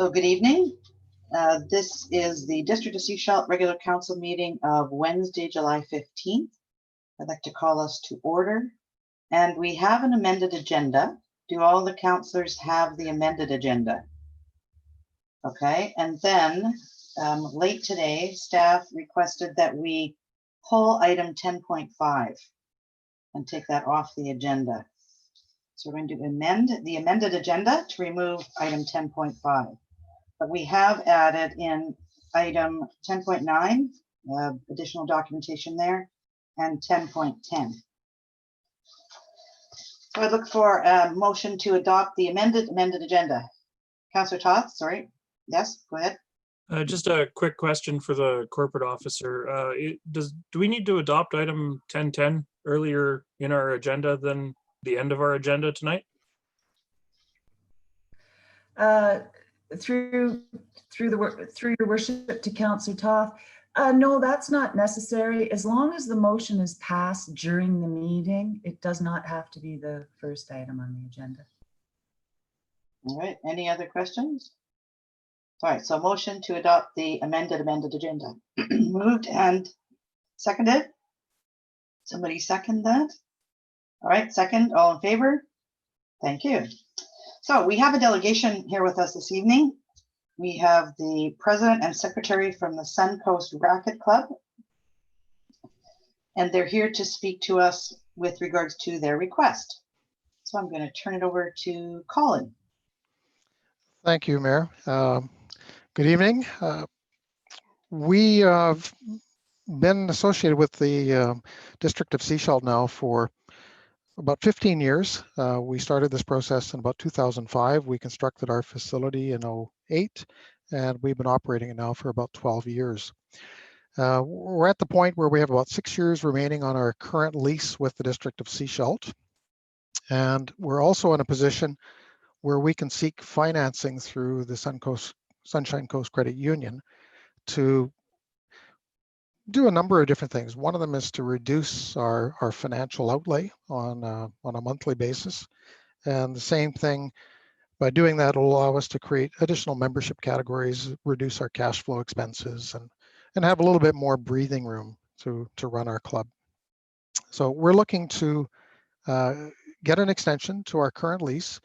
So good evening. This is the District of Sechelt regular council meeting of Wednesday, July 15th. I'd like to call us to order. And we have an amended agenda. Do all the councillors have the amended agenda? Okay, and then late today, staff requested that we pull item 10.5 and take that off the agenda. So we're going to amend the amended agenda to remove item 10.5. But we have added in item 10.9, additional documentation there, and 10.10. So I look for a motion to adopt the amended agenda. Councillor Toth, sorry. Yes, go ahead. Just a quick question for the corporate officer. Do we need to adopt item 10.10 earlier in our agenda than the end of our agenda tonight? Through your worship to Councillor Toth, no, that's not necessary. As long as the motion is passed during the meeting, it does not have to be the first item on the agenda. All right, any other questions? All right, so motion to adopt the amended agenda. Moved and seconded. Somebody second that? All right, second, all in favor? Thank you. So we have a delegation here with us this evening. We have the president and secretary from the Suncoast Racquet Club, and they're here to speak to us with regards to their request. So I'm going to turn it over to Colin. Thank you, Mayor. Good evening. We have been associated with the District of Sechelt now for about 15 years. We started this process in about 2005. We constructed our facility in 2008, and we've been operating it now for about 12 years. We're at the point where we have about 6 years remaining on our current lease with the District of Sechelt. And we're also in a position where we can seek financing through the Sunshine Coast Credit Union to do a number of different things. One of them is to reduce our financial outlay on a monthly basis. And the same thing, by doing that, will allow us to create additional membership categories, reduce our cash flow expenses, and have a little bit more breathing room to run our club. So we're looking to get an extension to our current lease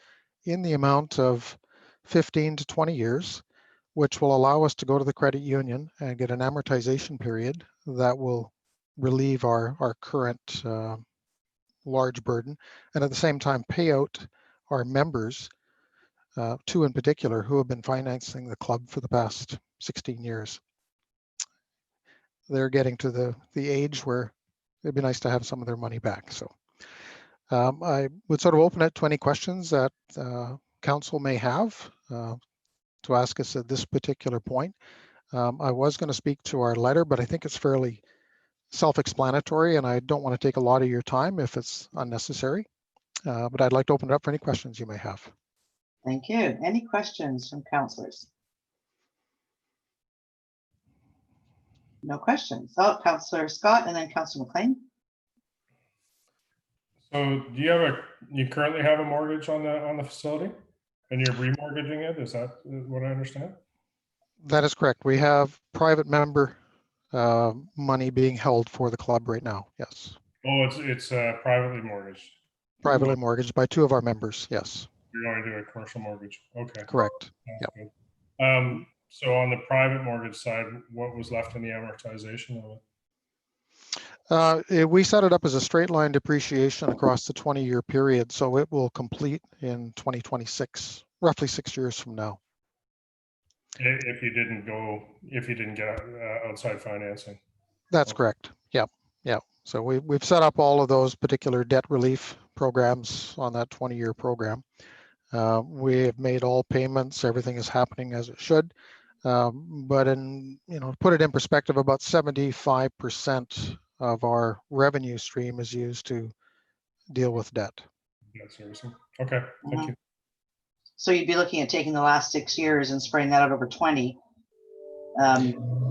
in the amount of 15 to 20 years, which will allow us to go to the credit union and get an amortization period that will relieve our current large burden, and at the same time pay out our members, two in particular, who have been financing the club for the past 16 years. They're getting to the age where it'd be nice to have some of their money back. So I would sort of open it to any questions that council may have to ask us at this particular point. I was going to speak to our letter, but I think it's fairly self-explanatory, and I don't want to take a lot of your time if it's unnecessary. But I'd like to open it up for any questions you may have. Thank you. Any questions from councillors? No questions. Oh, Councillor Scott and then Councillor McLean. So do you currently have a mortgage on the facility? And you're remortgaging it? Is that what I understand? That is correct. We have private member money being held for the club right now. Yes. Oh, it's privately mortgaged. Privately mortgaged by two of our members. Yes. You're going to do a commercial mortgage. Okay. Correct. Yep. So on the private mortgage side, what was left in the amortization of it? We set it up as a straight line depreciation across the 20-year period, so it will complete in 2026, roughly 6 years from now. If you didn't get outside financing. That's correct. Yeah, yeah. So we've set up all of those particular debt relief programs on that 20-year program. We have made all payments. Everything is happening as it should. But to put it in perspective, about 75% of our revenue stream is used to deal with debt. Debt servicing. Okay, thank you. So you'd be looking at taking the last 6 years and spreading that out over 20.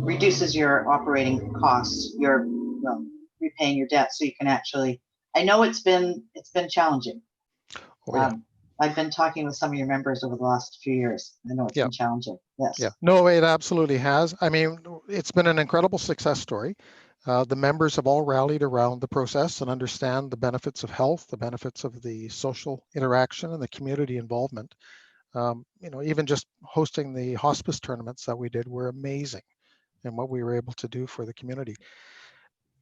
Reduces your operating costs. You're repaying your debt, so you can actually. I know it's been challenging. Oh, yeah. I've been talking with some of your members over the last few years. I know it's Yeah. been challenging. Yes. Yeah, no, it absolutely has. I mean, it's been an incredible success story. The members have all rallied around the process and understand the benefits of health, the benefits of the social interaction and the community involvement. You know, even just hosting the hospice tournaments that we did were amazing and what we were able to do for the community.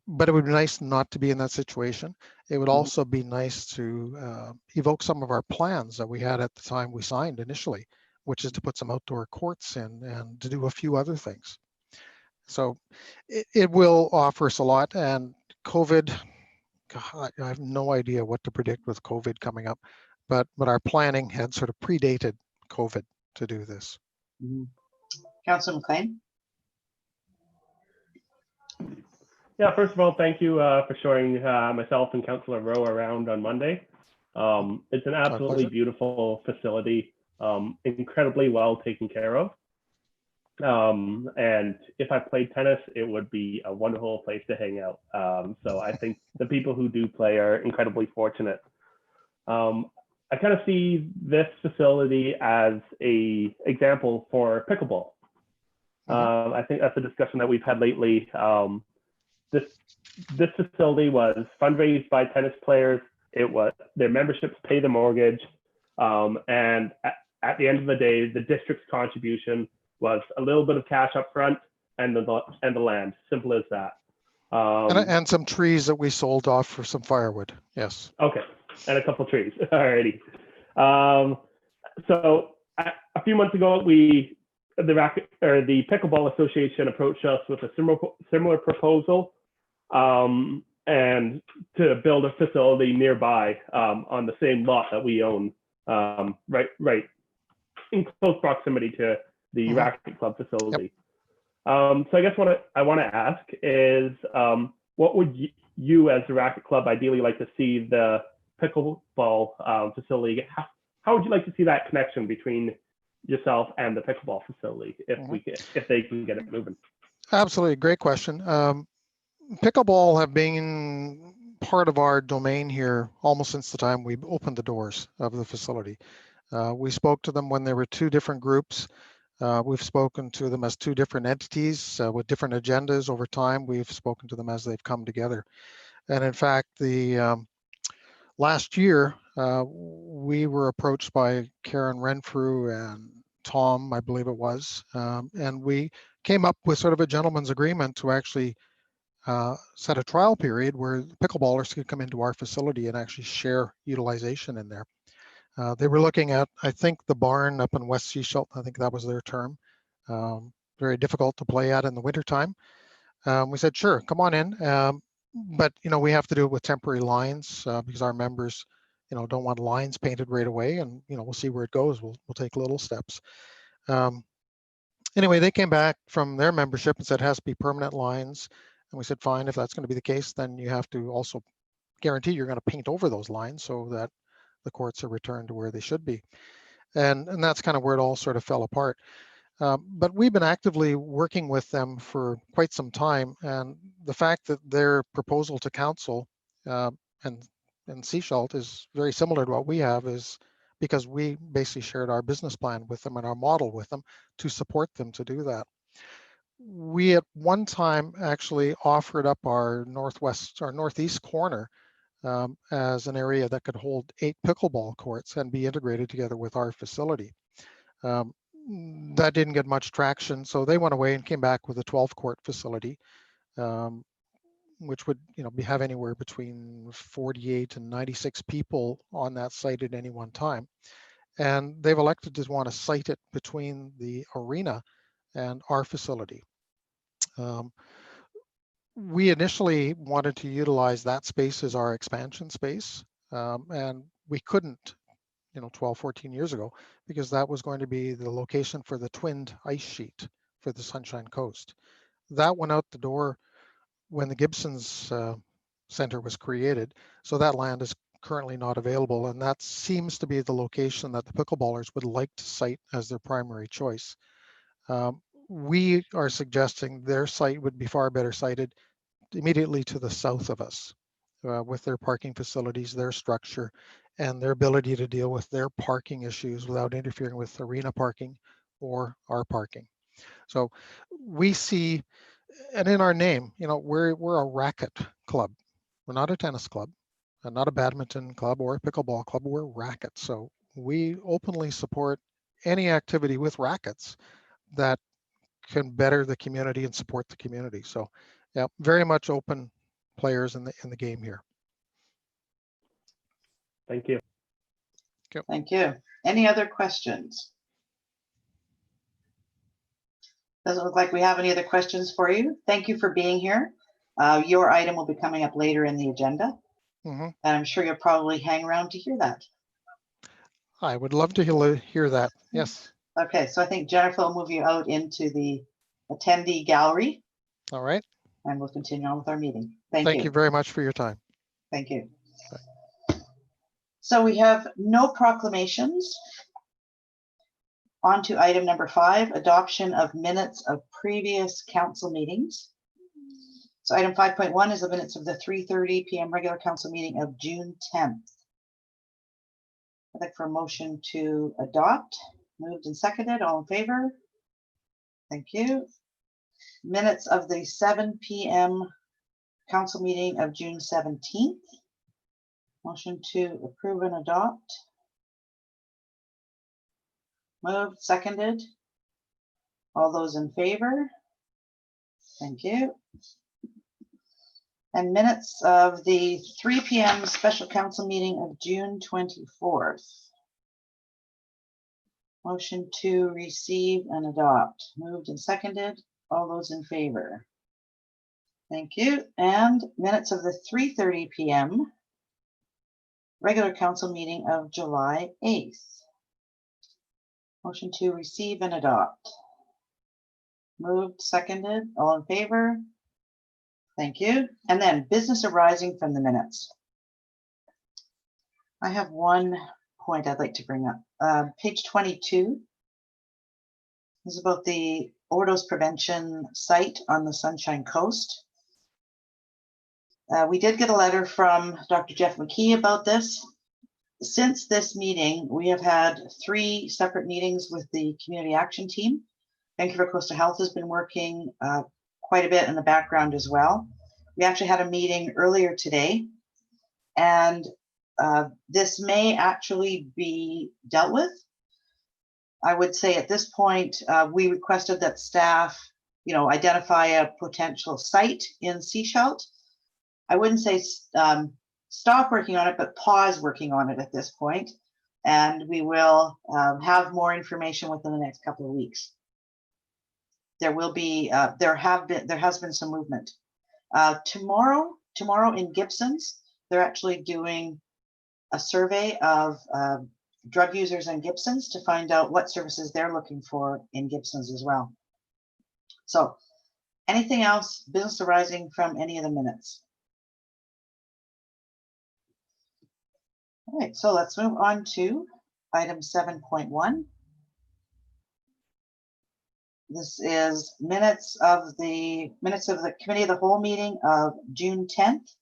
But it would be nice not to be in that situation. It would also be nice to evoke some of our plans that we had at the time we signed initially, which is to put some outdoor courts in and to do a few other things. So it will offer us a lot. And COVID, God, I have no idea what to predict with COVID coming up, but our planning had sort of predated COVID to do this. Mhm. Councillor McLean? Yeah, first of all, thank you for showing myself and Councillor Rowe around on Monday. It's an absolutely pleasure. beautiful facility, incredibly well taken care of. And if I played tennis, it would be a wonderful place to hang out. So I think the people who do play are incredibly fortunate. I kind of see this facility as a example for pickleball. I think that's a discussion that we've had lately. This facility was fundraised by tennis players. It was their memberships pay the mortgage, and at the end of the day, the district's contribution was a little bit of cash up front and the land. Simple as that. And some trees that we sold off for some firewood. Yes. Okay, and a couple trees. Alrighty. So a few months ago, the Pickleball Association approached us with a similar proposal, and to build a facility nearby on the same lot that we own, right in close proximity to the Racket Club facility. Yep. So I guess what I want to ask is, what would you as the Racket Club ideally like to see the pickleball facility? How would you like to see that connection between yourself and the pickleball facility if they can get it moving? Absolutely, great question. Pickleball have been part of our domain here almost since the time we opened the doors of the facility. We spoke to them when there were two different groups. We've spoken to them as two different entities with different agendas over time. We've spoken to them as they've come together. And in fact, the last year, we were approached by Karen Renfrew and Tom, I believe it was, and we came up with sort of a gentleman's agreement to actually set a trial period where pickleballers could come into our facility and actually share utilization in there. They were looking at, I think, the barn up in West Sechelt. I think that was their term. Very difficult to play at in the wintertime. We said, sure, come on in. But, you know, we have to do it with temporary lines because our members, you know, don't want lines painted right away. And, you know, we'll see where it goes. We'll take little steps. Anyway, they came back from their membership and said it has to be permanent lines. And we said, fine, if that's going to be the case, then you have to also guarantee you're going to paint over those lines so that the courts are returned to where they should be. And that's kind of where it all sort of fell apart. But we've been actively working with them for quite some time. And the fact that their proposal to council and Sechelt is very similar to what we have is because we basically shared our business plan with them and our model with them to support them to do that. We at one time actually offered up our northeast corner as an area that could hold 8 pickleball courts and be integrated together with our facility. That didn't get much traction, so they went away and came back with a 12-court facility, which would, you know, have anywhere between 48 and 96 people on that site at any one time. And they've elected to want to site it between the arena and our facility. We initially wanted to utilize that space as our expansion space, and we couldn't, you know, 12, 14 years ago, because that was going to be the location for the twinned ice sheet for the Sunshine Coast. That went out the door when the Gibsons Center was created, so that land is currently not available, and that seems to be the location that the pickleballers would like to site as their primary choice. We are suggesting their site would be far better sited immediately to the south of us with their parking facilities, their structure, and their ability to deal with their parking issues without interfering with arena parking or our parking. So we see, and in our name, we're a racket club. We're not a tennis club, and not a badminton club or a pickleball club. We're rackets. So we openly support any activity with rackets that can better the community and support the community. So yeah, very much open players in the game here. Thank you. Thank you. Any other questions? Doesn't look like we have any other questions for you. Thank you for being here. Your item will be coming up later in the agenda, Mhm. and I'm sure you'll probably hang around to hear that. I would love to hear that. Yes. Okay, so I think Jennifer will move you out into the attendee gallery, All right. and we'll continue on with our meeting. Thank Thank you. you very much for your time. Thank you. So we have no proclamations. On to item number 5, adoption of minutes of previous council meetings. So item 5.1 is the minutes of the 3:30 p.m. regular council meeting of June 10th. I'd like for a motion to adopt. Moved and seconded. All in favor? Thank you. Minutes of the 7 p.m. council meeting of June 17th. Motion to approve and adopt. Moved, seconded. All those in favor? Thank you. And minutes of the 3 p.m. special council meeting of June 24th. Motion to receive and adopt. Moved and seconded. All those in favor? Thank you. And minutes of the 3:30 p.m. regular council meeting of July 8th. Motion to receive and adopt. Moved, seconded, all in favor? Thank you. And then business arising from the minutes. I have one point I'd like to bring up. Page 22 is about the overdose prevention site on the Sunshine Coast. We did get a letter from Dr. Jeff McKee about this. Since this meeting, we have had 3 separate meetings with the community action team. Vancouver Coastal Health has been working quite a bit in the background as well. We actually had a meeting earlier today, and this may actually be dealt with. I would say at this point, we requested that staff, identify a potential site in Sechelt. I wouldn't say stop working on it, but pause working on it at this point. And we will have more information within the next couple of weeks. There will be, there has been some movement. Tomorrow in Gibsons, they're actually doing a survey of drug users in Gibsons to find out what services they're looking for in Gibsons as well. So anything else, business arising from any of the minutes? All right, so let's move on to item 7.1. This is minutes of the committee of the whole meeting of June 10th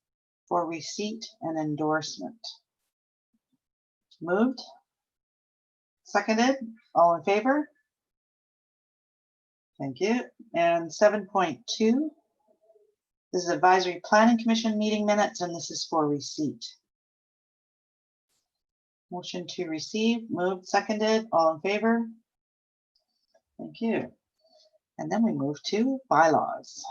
for receipt and endorsement. Moved, seconded, all in favor? Thank you. And 7.2, this is advisory planning commission meeting minutes, and this is for receipt. Motion to receive, moved, seconded, all in favor? Thank you. And then we move to bylaws.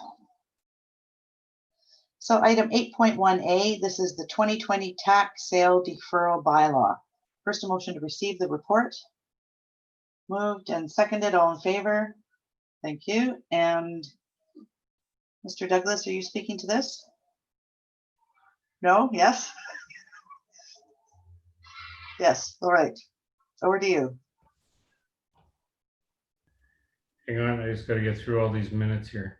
So item 8.1A, this is the 2020 tax sale deferral bylaw. First, a motion to receive the report. Moved and seconded, all in favor? Thank you. And Mr. Douglas, are you speaking to this? No? Yes? Yes, all right. Over to you. Hang on, I just got to get through all these minutes here.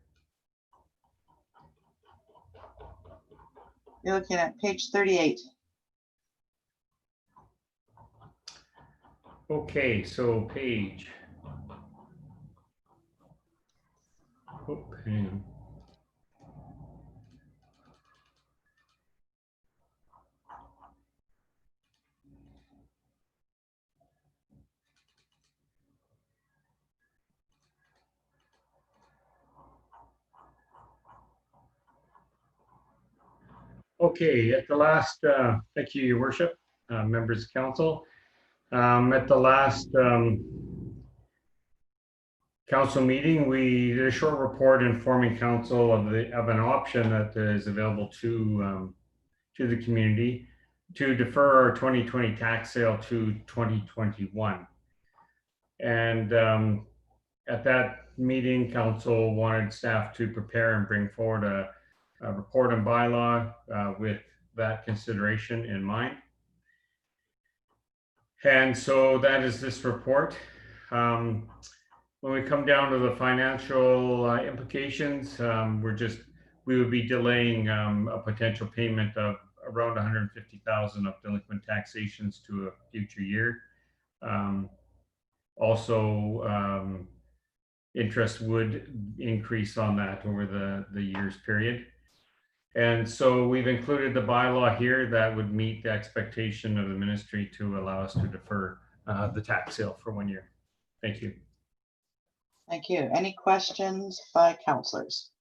You're looking at page 38. Okay, so page. Oh, hang on. Okay, at the last, thank you, Your Worship, members of council. At the last council meeting, we did a short report informing council of an option that is available to the community to defer our 2020 tax sale to 2021. And at that meeting, council wanted staff to prepare and bring forward a report and bylaw with that consideration in mind. And so that is this report. When we come down to the financial implications, we would be delaying a potential payment of around 150,000 of delinquent taxations to a future year. Also, interest would increase on that over the year's period. And so we've included the bylaw here that would meet the expectation of the ministry to allow us to defer the tax sale for 1 year. Thank you. Thank you. Any questions by councillors?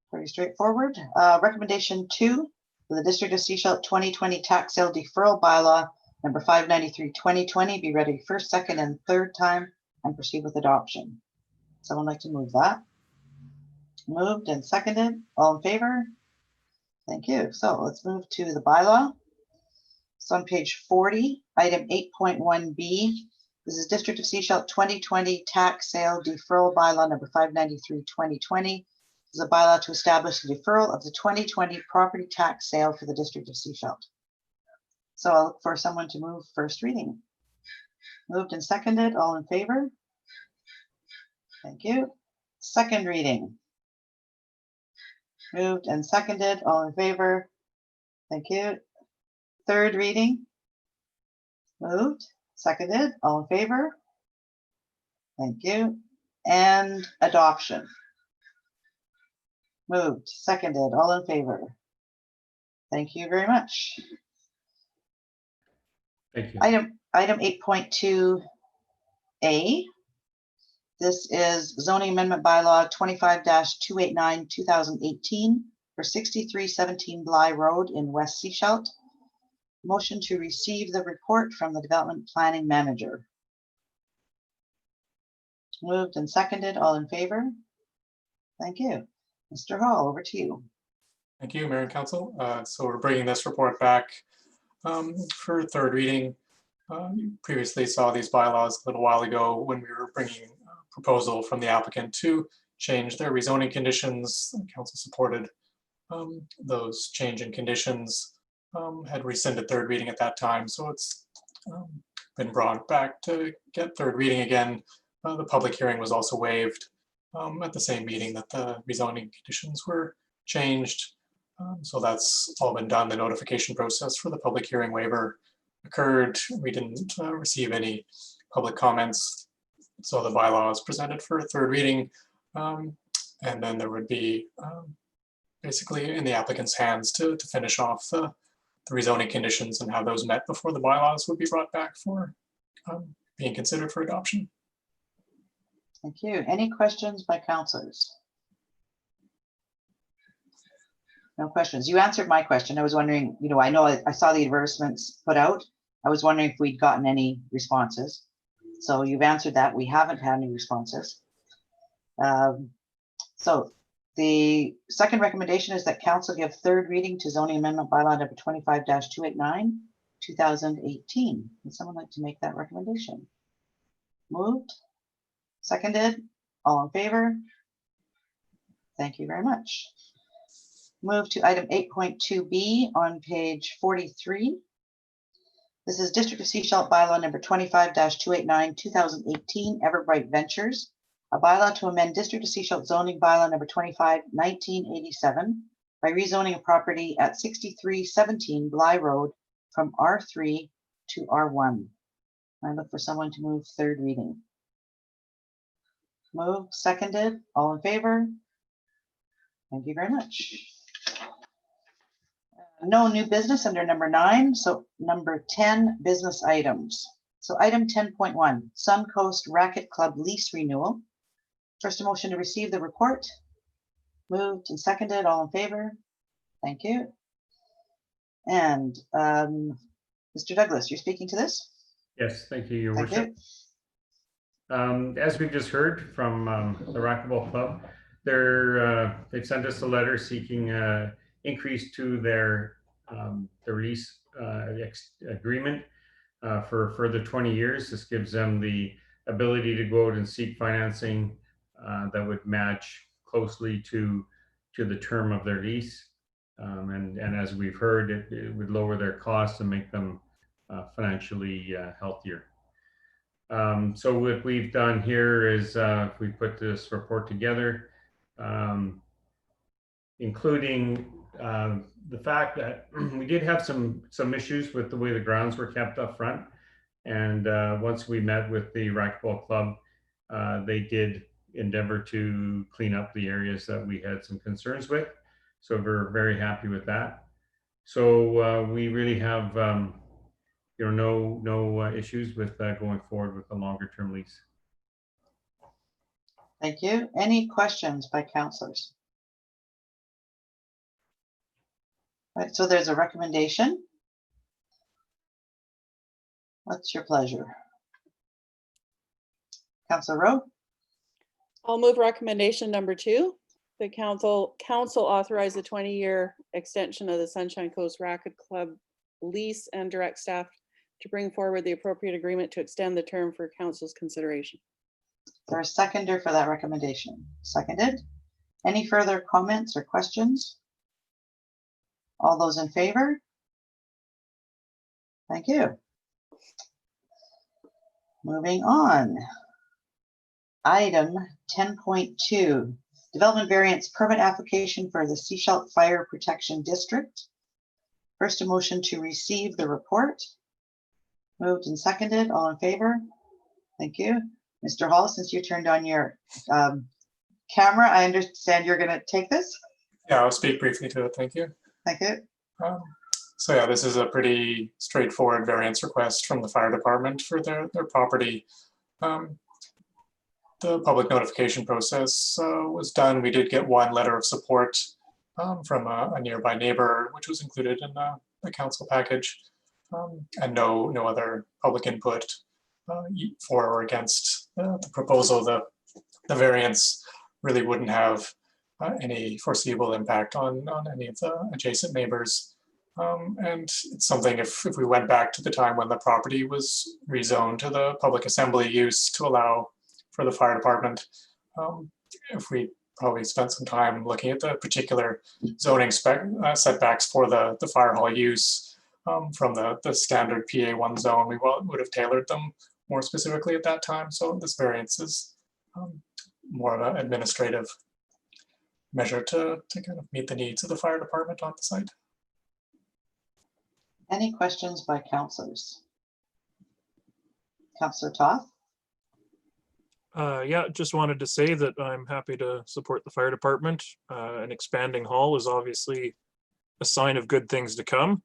Pretty straightforward. Recommendation 2 for the District of Sechelt 2020 tax sale deferral bylaw number 593/2020 be ready first, second, and third time and proceed with adoption. Someone like to move that? Moved and seconded. All in favor? Thank you. So let's move to the bylaw. So on page 40, item 8.1B. This is District of Sechelt 2020 tax sale deferral bylaw number 593/2020. This is a bylaw to establish the deferral of the 2020 property tax sale for the District of Sechelt. So I'll look for someone to move first reading. Moved and seconded. All in favor? Thank you. Second reading. Moved and seconded. All in favor? Thank you. Third reading. Moved, seconded. All in favor? Thank you. And adoption. Moved, seconded. All in favor? Thank you very much. Thank you. Item 8.2A. This is zoning amendment bylaw 25-289/2018 for 6317 Bly Road in West Sechelt. Motion to receive the report from the development planning manager. Moved and seconded. All in favor? Thank you. Mr. Hall, over to you. Thank you, Mayor and Council. So we're bringing this report back for third reading. You previously saw these bylaws a little while ago when we were bringing a proposal from the applicant to change their rezoning conditions. Council supported those change in conditions, had rescinded third reading at that time. So it's been brought back to get third reading again. The public hearing was also waived at the same meeting that the rezoning conditions were changed. So that's all been done. The notification process for the public hearing waiver occurred. We didn't receive any public comments. So the bylaw is presented for third reading. And then there would be basically in the applicant's hands to finish off the rezoning conditions and have those met before the bylaws would be brought back for being considered for adoption. Thank you. Any questions by councilors? No questions. You answered my question. I was wondering, I know I saw the advertisements put out. I was wondering if we'd gotten any responses. So you've answered that. We haven't had any responses. So the second recommendation is that council give third reading to zoning amendment bylaw number 25-289/2018. Would someone like to make that recommendation? Moved, seconded, all in favor? Thank you very much. Move to item 8.2B on page 43. This is District of Sechelt bylaw number 25-289/2018 Everbright Ventures, a bylaw to amend District of Sechelt zoning bylaw number 25/1987 by rezoning a property at 6317 Bly Road from R3 to R1. I look for someone to move third reading. Moved, seconded, all in favor? Thank you very much. No new business under number 9. So number 10, business items. So item 10.1, Suncoast Racket Club lease renewal. First, a motion to receive the report. Moved and seconded, all in favor? Thank you. And Mr. Douglas, you're speaking to this? Yes, thank you, Your Thank Worship. you. As we've just heard from the Racquetball Club, they've sent us a letter seeking increase to their lease agreement for a further 20 years. This gives them the ability to go out and seek financing that would match closely to the term of their lease. And as we've heard, it would lower their costs and make them financially healthier. So what we've done here is we put this report together, including the fact that we did have some issues with the way the grounds were kept up front. And once we met with the Racquetball Club, they did endeavor to clean up the areas that we had some concerns with. So we're very happy with that. So we really have no issues with going forward with a longer term lease. Thank you. Any questions by councillors? Right, so there's a recommendation. What's your pleasure? Councillor Rowe? I'll move recommendation number 2. The council authorize the 20-year extension of the Sunshine Coast Racquet Club lease and direct staff to bring forward the appropriate agreement to extend the term for council's consideration. Is there a seconder for that recommendation? Seconded. Any further comments or questions? All those in favor? Thank you. Moving on. Item 10.2, development variance permit application for the Sechelt Fire Protection District. First, a motion to receive the report. Moved and seconded. All in favor? Thank you. Mr. Hall, since you turned on your camera, I understand you're going to take this? Yeah, I'll speak briefly to it. Thank you. Thank you. So yeah, this is a pretty straightforward variance request from the fire department for their property. The public notification process was done. We did get one letter of support from a nearby neighbor, which was included in the council package, and no other public input for or against the proposal. The variance really wouldn't have any foreseeable impact on any of the adjacent neighbors. And it's something, if we went back to the time when the property was rezoned to the public assembly use to allow for the fire department, if we probably spent some time looking at the particular zoning setbacks for the fire hall use from the standard PA1 zone, we would have tailored them more specifically at that time. So this variance is more of an administrative measure to kind of meet the needs of the fire department on the site. Any questions by councillors? Councillor Toth? Yeah, just wanted to say that I'm happy to support the fire department. An expanding hall is obviously a sign of good things to come.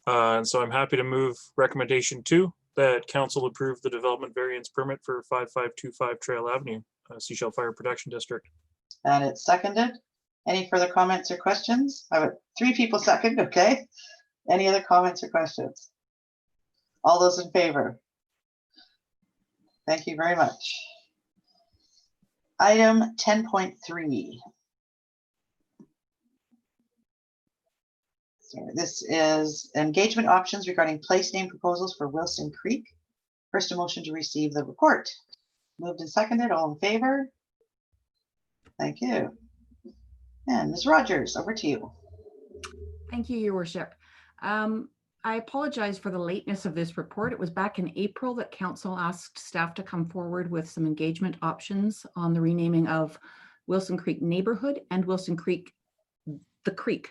And so I'm happy to move recommendation 2, that council approve the development variance permit for 5525 Trail Avenue, Sechelt Fire Protection District. And it's seconded. Any further comments or questions? I have 3 people second, okay. Any other comments or questions? All those in favor? Thank you very much. Item 10.3. Sorry, this is engagement options regarding place name proposals for Wilson Creek. First, a motion to receive the report. Moved and seconded. All in favor? Thank you. And Ms. Rogers, over to you. Thank you, Your Worship. I apologize for the lateness of this report. It was back in April that council asked staff to come forward with some engagement options on the renaming of Wilson Creek neighborhood and Wilson Creek, the creek.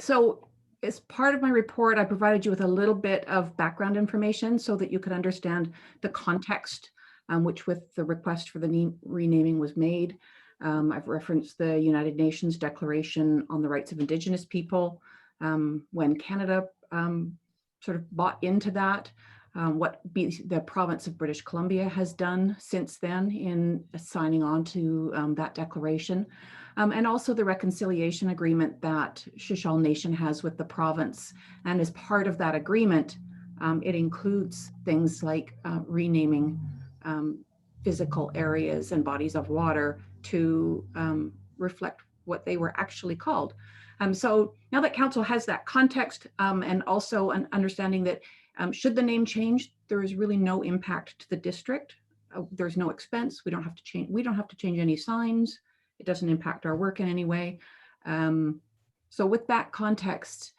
So as part of my report, I provided you with a little bit of background information so that you could understand the context which with the request for the renaming was made. I've referenced the United Nations Declaration on the Rights of Indigenous People when Canada sort of bought into that. what the province of British Columbia has done since then in signing on to that declaration, and also the reconciliation agreement that Shishal Nation has with the province. And as part of that agreement, it includes things like renaming physical areas and bodies of water to reflect what they were actually called. So now that council has that context and also an understanding that should the name change, there is really no impact to the district. There's no expense. We don't have to change. We don't have to change any signs. It doesn't impact our work in any way. So with that context,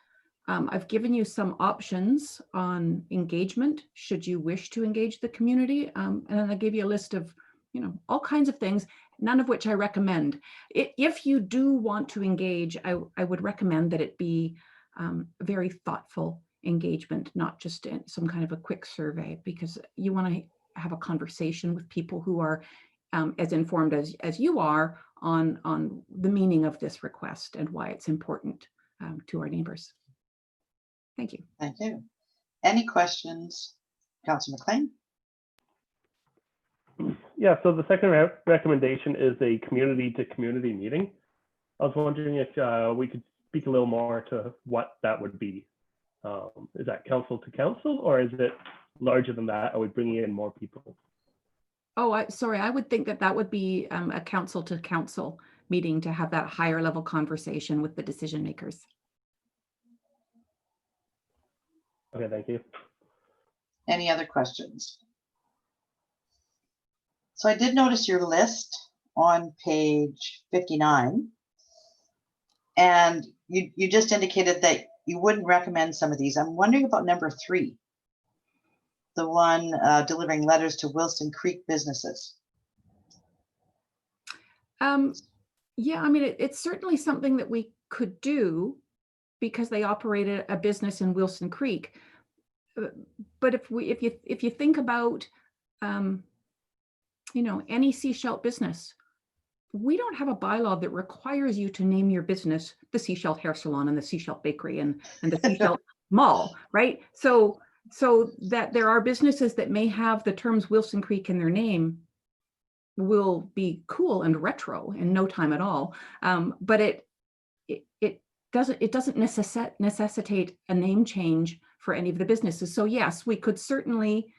I've given you some options on engagement, should you wish to engage the community. And then I gave you a list of, all kinds of things, none of which I recommend. If you do want to engage, I would recommend that it be very thoughtful engagement, not just some kind of a quick survey, because you want to have a conversation with people who are as informed as you are on the meaning of this request and why it's important to our neighbors. Thank you. Thank you. Any questions? Councillor McLean? Yeah, so the second recommendation is a community-to-community meeting. I was wondering if we could speak a little more to what that would be. Is that council to council, or is it larger than that? Are we bringing in more people? Oh, sorry, I would think that would be a council to council meeting to have that higher level conversation with the decision makers. Okay, thank you. Any other questions? So I did notice your list on page 59. And you just indicated that you wouldn't recommend some of these. I'm wondering about number 3. The one delivering letters to Wilson Creek businesses. Yeah, I mean, it's certainly something that we could do because they operated a business in Wilson Creek. But if you think about, any Seashell business, we don't have a bylaw that requires you to name your business the Seashell Hair Salon and the Seashell Bakery and the Seashell Mall, right? So that there are businesses that may have the terms Wilson Creek in their name will be cool and retro in no time at all. But it doesn't necessitate a name change for any of the businesses. So yes, we could certainly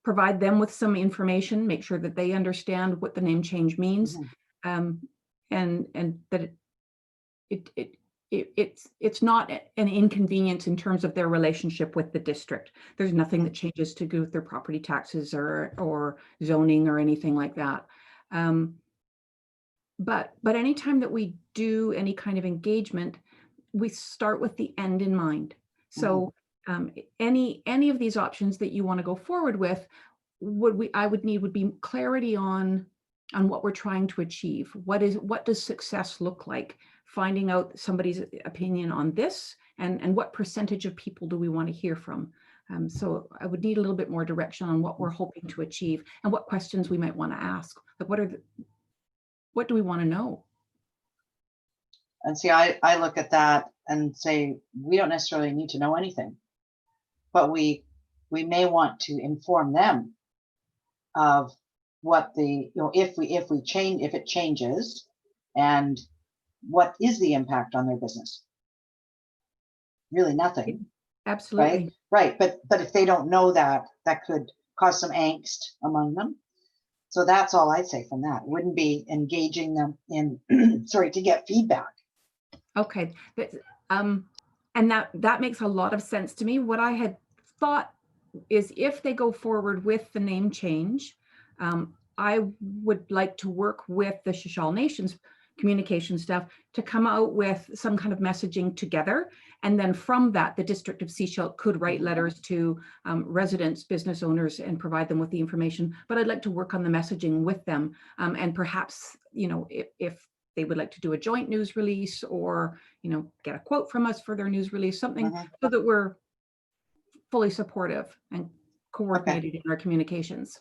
provide them with some information, make sure that they understand what the name change means, and that it's not an inconvenience in terms of their relationship with the district. There's nothing that changes to do with their property taxes or zoning or anything like that. But anytime that we do any kind of engagement, we start with the end in mind. So any of these options that you want to go forward with, I would need would be clarity on what we're trying to achieve. What does success look like? Finding out somebody's opinion on this, and what percentage of people do we want to hear from? So I would need a little bit more direction on what we're hoping to achieve and what questions we might want to ask. Like what do we want to know? And see, I look at that and say, we don't necessarily need to know anything, but we may want to inform them of what if it changes, and what is the impact on their business? Really nothing. Absolutely. Right. But if they don't know that could cause some angst among them. So that's all I'd say from that. Wouldn't be engaging them in, to get feedback. Okay. And that makes a lot of sense to me. What I had thought is if they go forward with the name change, I would like to work with the Shishal Nation's communication staff to come out with some kind of messaging together. And then from that, the District of Sechelt could write letters to residents, business owners, and provide them with the information. But I'd like to work on the messaging with them. And perhaps, if they would like to do a joint news release or, get a quote from us for their news release, something so that we're fully supportive and coordinated in our communications.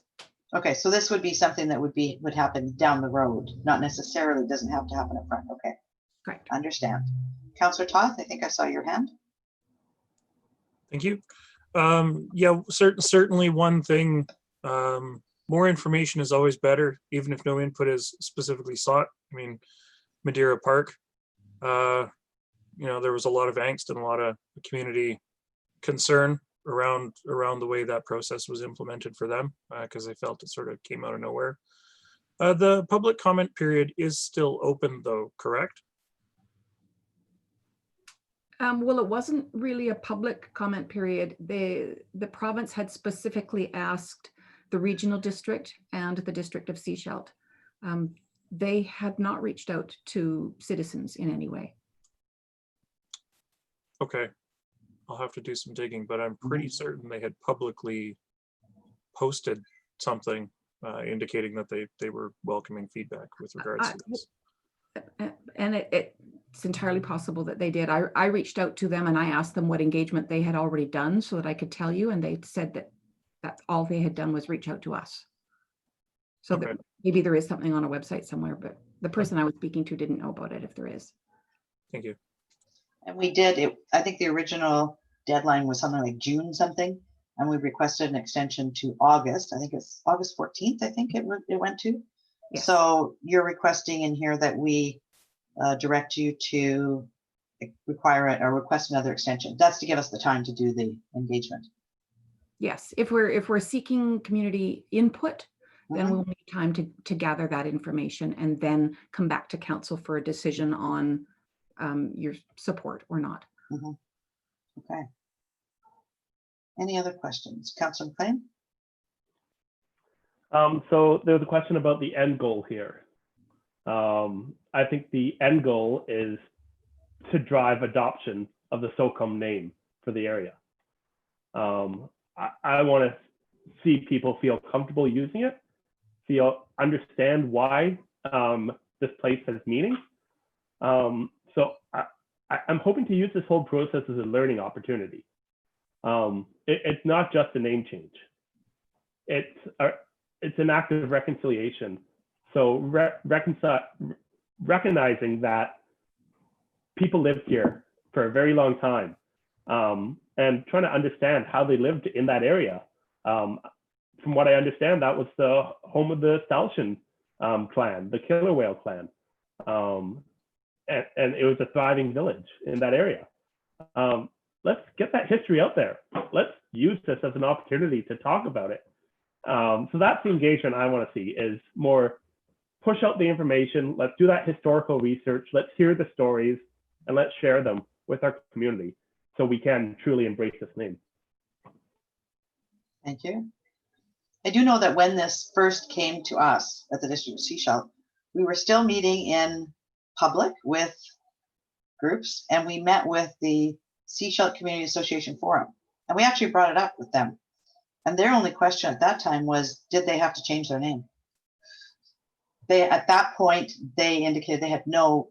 Okay, so this would be something that would happen down the road, not necessarily doesn't have to happen up front. Okay. Correct. Understand. Councillor Toth, I think I saw your hand. Thank you. Yeah, certainly one thing, more information is always better, even if no input is specifically sought. I mean, Madeira Park, there was a lot of angst and a lot of community concern around the way that process was implemented for them, because they felt it sort of came out of nowhere. The public comment period is still open though, correct? Well, it wasn't really a public comment period. The province had specifically asked the regional district and the district of Sechelt. They had not reached out to citizens in any way. Okay, I'll have to do some digging, but I'm pretty certain they had publicly posted something indicating that they were welcoming feedback with regards to this. And it's entirely possible that they did. I reached out to them and I asked them what engagement they had already done so that I could tell you, and they said that that's all they had done was reach out to us. So Okay. that maybe there is something on a website somewhere, but the person I was speaking to didn't know about it, if there is. Thank you. And we did, I think the original deadline was something like June something, and we requested an extension to August. I think it's August 14th, I think it went to. Yes. So you're requesting in here that we direct you to require it or request another extension. That's to give us the time to do the engagement. Yes, if we're seeking community input, then Mhm. we'll need time to gather that information and then come back to council for a decision on your support or not. Okay. Any other questions? Councillor McLean? So there's a question about the end goal here. I think the end goal is to drive adoption of the SOCOM name for the area. I want to see people feel comfortable using it, understand why this place has meaning. So I'm hoping to use this whole process as a learning opportunity. It's not just a name change. It's an act of reconciliation. So recognizing that people lived here for a very long time, and trying to understand how they lived in that area. From what I understand, that was the home of the Salesian clan, the Killer Whale clan. And it was a thriving village in that area. Let's get that history out there. Let's use this as an opportunity to talk about it. So that's the engagement I want to see, is more push out the information. Let's do that historical research. Let's hear the stories and let's share them with our community so we can truly embrace this name. Thank you. I do know that when this first came to us at the District of Sechelt, we were still meeting in public with groups, and we met with the Sechelt Community Association Forum, and we actually brought it up with them. And their only question at that time was, did they have to change their name? At that point, they indicated they had no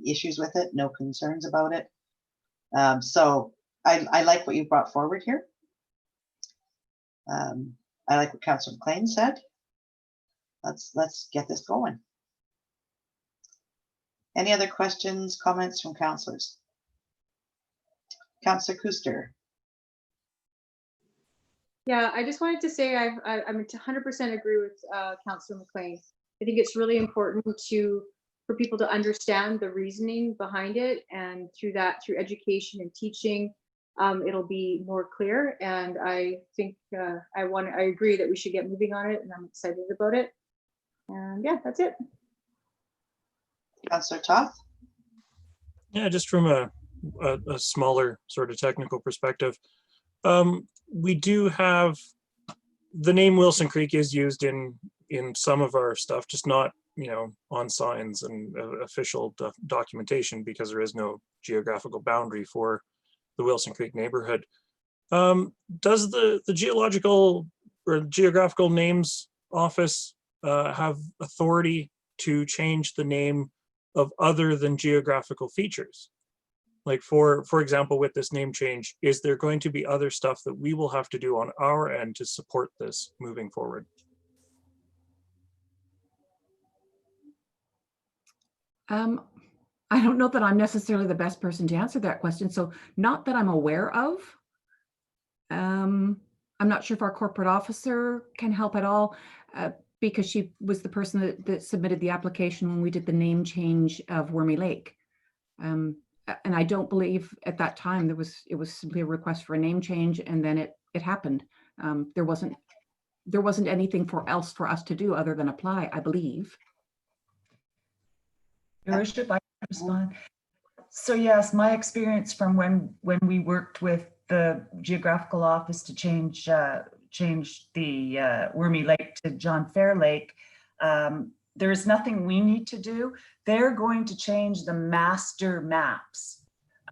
issues with it, no concerns about it. So I like what you brought forward here. I like what Councillor McLean said. Let's get this going. Any other questions, comments from councillors? Councillor Kuster. Yeah, I just wanted to say I'm 100% agree with Councillor McLean. I think it's really important for people to understand the reasoning behind it, and through education and teaching, it'll be more clear. And I think I agree that we should get moving on it, and I'm excited about it. And yeah, that's it. Councillor Toth. Yeah, just from a smaller sort of technical perspective, we do have the name Wilson Creek is used in some of our stuff, just not, on signs and official documentation, because there is no geographical boundary for the Wilson Creek neighborhood. Does the geological or geographical names office have authority to change the name of other than geographical features? Like for example, with this name change, is there going to be other stuff that we will have to do on our end to support this moving forward? I don't know that I'm necessarily the best person to answer that question. So not that I'm aware of. I'm not sure if our corporate officer can help at all, because she was the person that submitted the application when we did the name change of Wormy Lake. And I don't believe at that time it was simply a request for a name change, and then it happened. There wasn't anything else for us to do other than apply, I believe. Your worship, I can respond. So yes, my experience from when we worked with the geographical office to change the Wormy Lake to John Fair Lake, there is nothing we need to do. They're going to change the master maps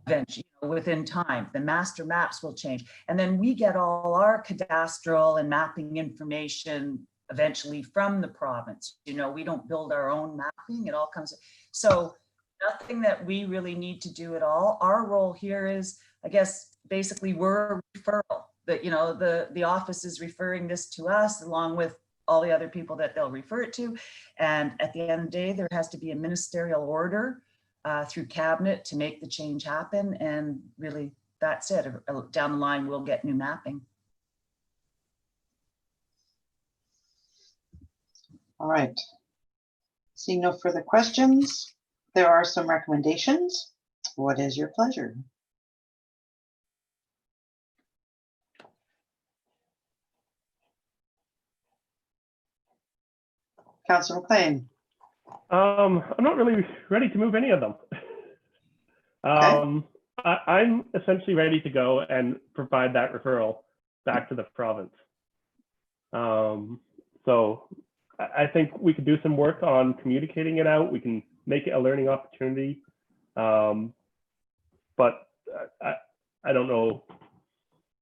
eventually, within time. The master maps will change, and then we get all our cadastral and mapping information eventually from the province. We don't build our own mapping. It all comes. So nothing that we really need to do at all. Our role here is, I guess, basically we're a referral. That the office is referring this to us along with all the other people that they'll refer it to. And at the end of the day, there has to be a ministerial order through cabinet to make the change happen. And really, that's it. Down the line, we'll get new mapping. All right. Seeing no further questions, there are some recommendations. What is your pleasure? Councillor McLean. I'm not really ready to move any of them. I'm essentially ready to go and provide that referral back to the province. So I think we could do some work on communicating it out. We can make it a learning opportunity. But I don't know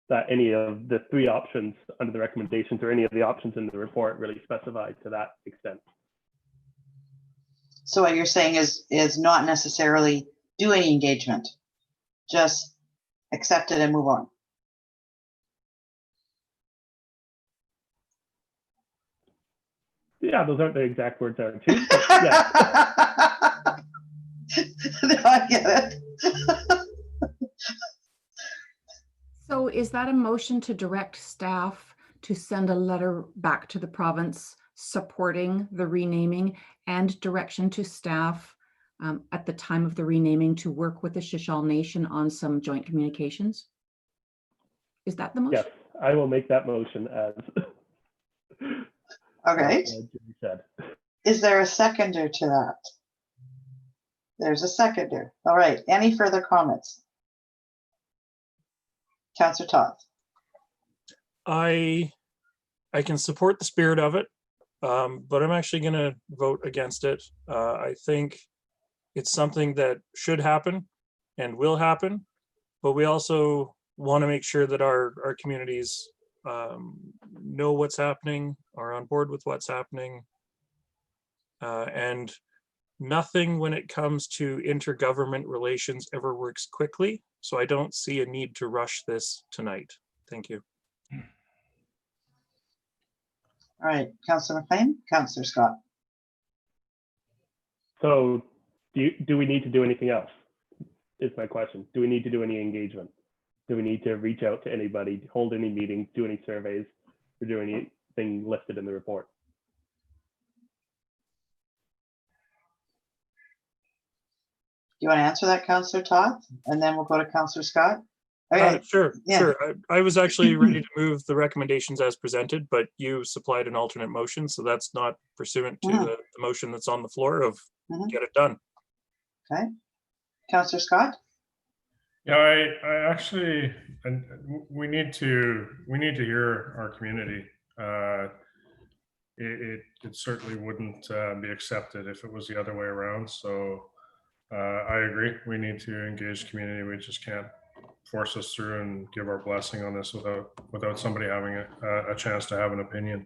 that any of the three options under the recommendations or any of the options in the report really specified to that extent. So what you're saying is not necessarily do any engagement, just accept it and move on. Yeah, those aren't the exact words I would choose, but yeah. No, I get it. So is that a motion to direct staff to send a letter back to the province supporting the renaming and direction to staff at the time of the renaming to work with the Shishal Nation on some joint communications? Is that the motion? Yes, I will make that motion as. All right. Said. Is there a seconder to that? There's a seconder. All right. Any further comments? Councillor Toth. I can support the spirit of it, but I'm actually going to vote against it. I think it's something that should happen and will happen, but we also want to make sure that our communities know what's happening, are on board with what's happening, and nothing when it comes to intergovernment relations ever works quickly. So I don't see a need to rush this tonight. Thank you. All right, Councillor McLean, Councillor Scott. So do we need to do anything else? Is my question. Do we need to do any engagement? Do we need to reach out to anybody, hold any meetings, do any surveys, or do anything listed in the report? You want to answer that, Councillor Toth? And then we'll go to Councillor Scott. Okay. Sure, Yeah. sure. I was actually ready to move the recommendations as presented, but you supplied an alternate motion, so that's not pursuant to the motion that's on the floor of get it done. Okay. Councillor Scott? Yeah, I actually, and we need to hear our community. It certainly wouldn't be accepted if it was the other way around. So I agree. We need to engage community. We just can't force us through and give our blessing on this without somebody having a chance to have an opinion.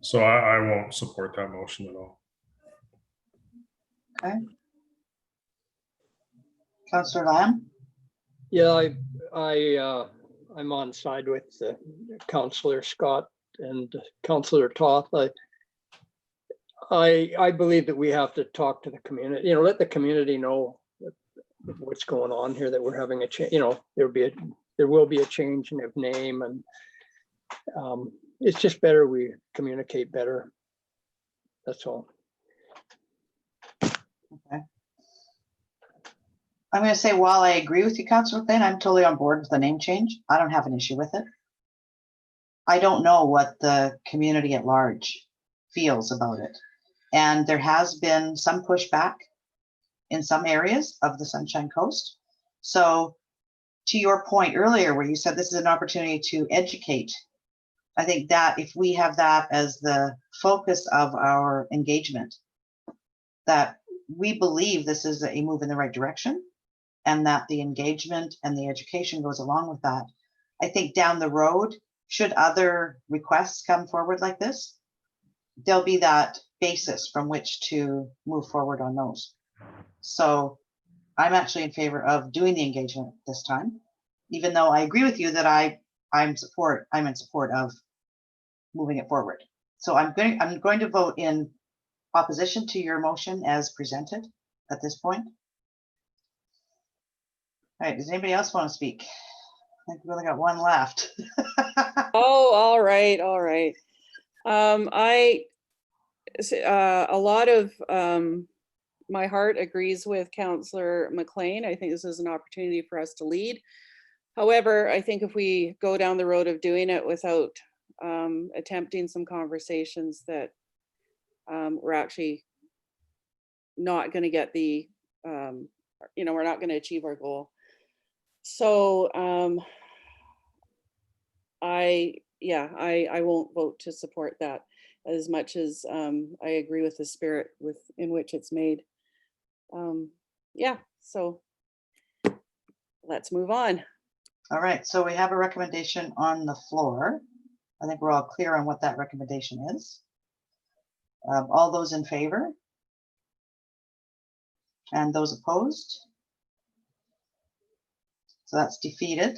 So I won't support that motion at all. Okay. Councillor Lamb? Yeah, I'm on side with Councillor Scott and Councillor Toth. I believe that we have to talk to the community, let the community know what's going on here, that we're having a change, there'll be there will be a change of name, and it's just better we communicate better. That's all. Okay. I'm going to say, while I agree with you, Councillor McLean, I'm totally on board with the name change. I don't have an issue with it. I don't know what the community at large feels about it. And there has been some pushback in some areas of the Sunshine Coast. So to your point earlier, where you said this is an opportunity to educate, I think that if we have that as the focus of our engagement, that we believe this is a move in the right direction, and that the engagement and the education goes along with that. I think down the road, should other requests come forward like this, there'll be that basis from which to move forward on those. So I'm actually in favor of doing the engagement this time, even though I agree with you that I'm in support of moving it forward. So I'm going to vote in opposition to your motion as presented at this point. All right, does anybody else want to speak? I think we only got one left. Oh, all right, all right. A lot of my heart agrees with Councillor McLean. I think this is an opportunity for us to lead. However, I think if we go down the road of doing it without attempting some conversations, that we're actually not going to get the, we're not going to achieve our goal. So I won't vote to support that, as much as I agree with the spirit in which it's made. So let's move on. All right, so we have a recommendation on the floor. I think we're all clear on what that recommendation is. All those in favor? And those opposed? So that's defeated.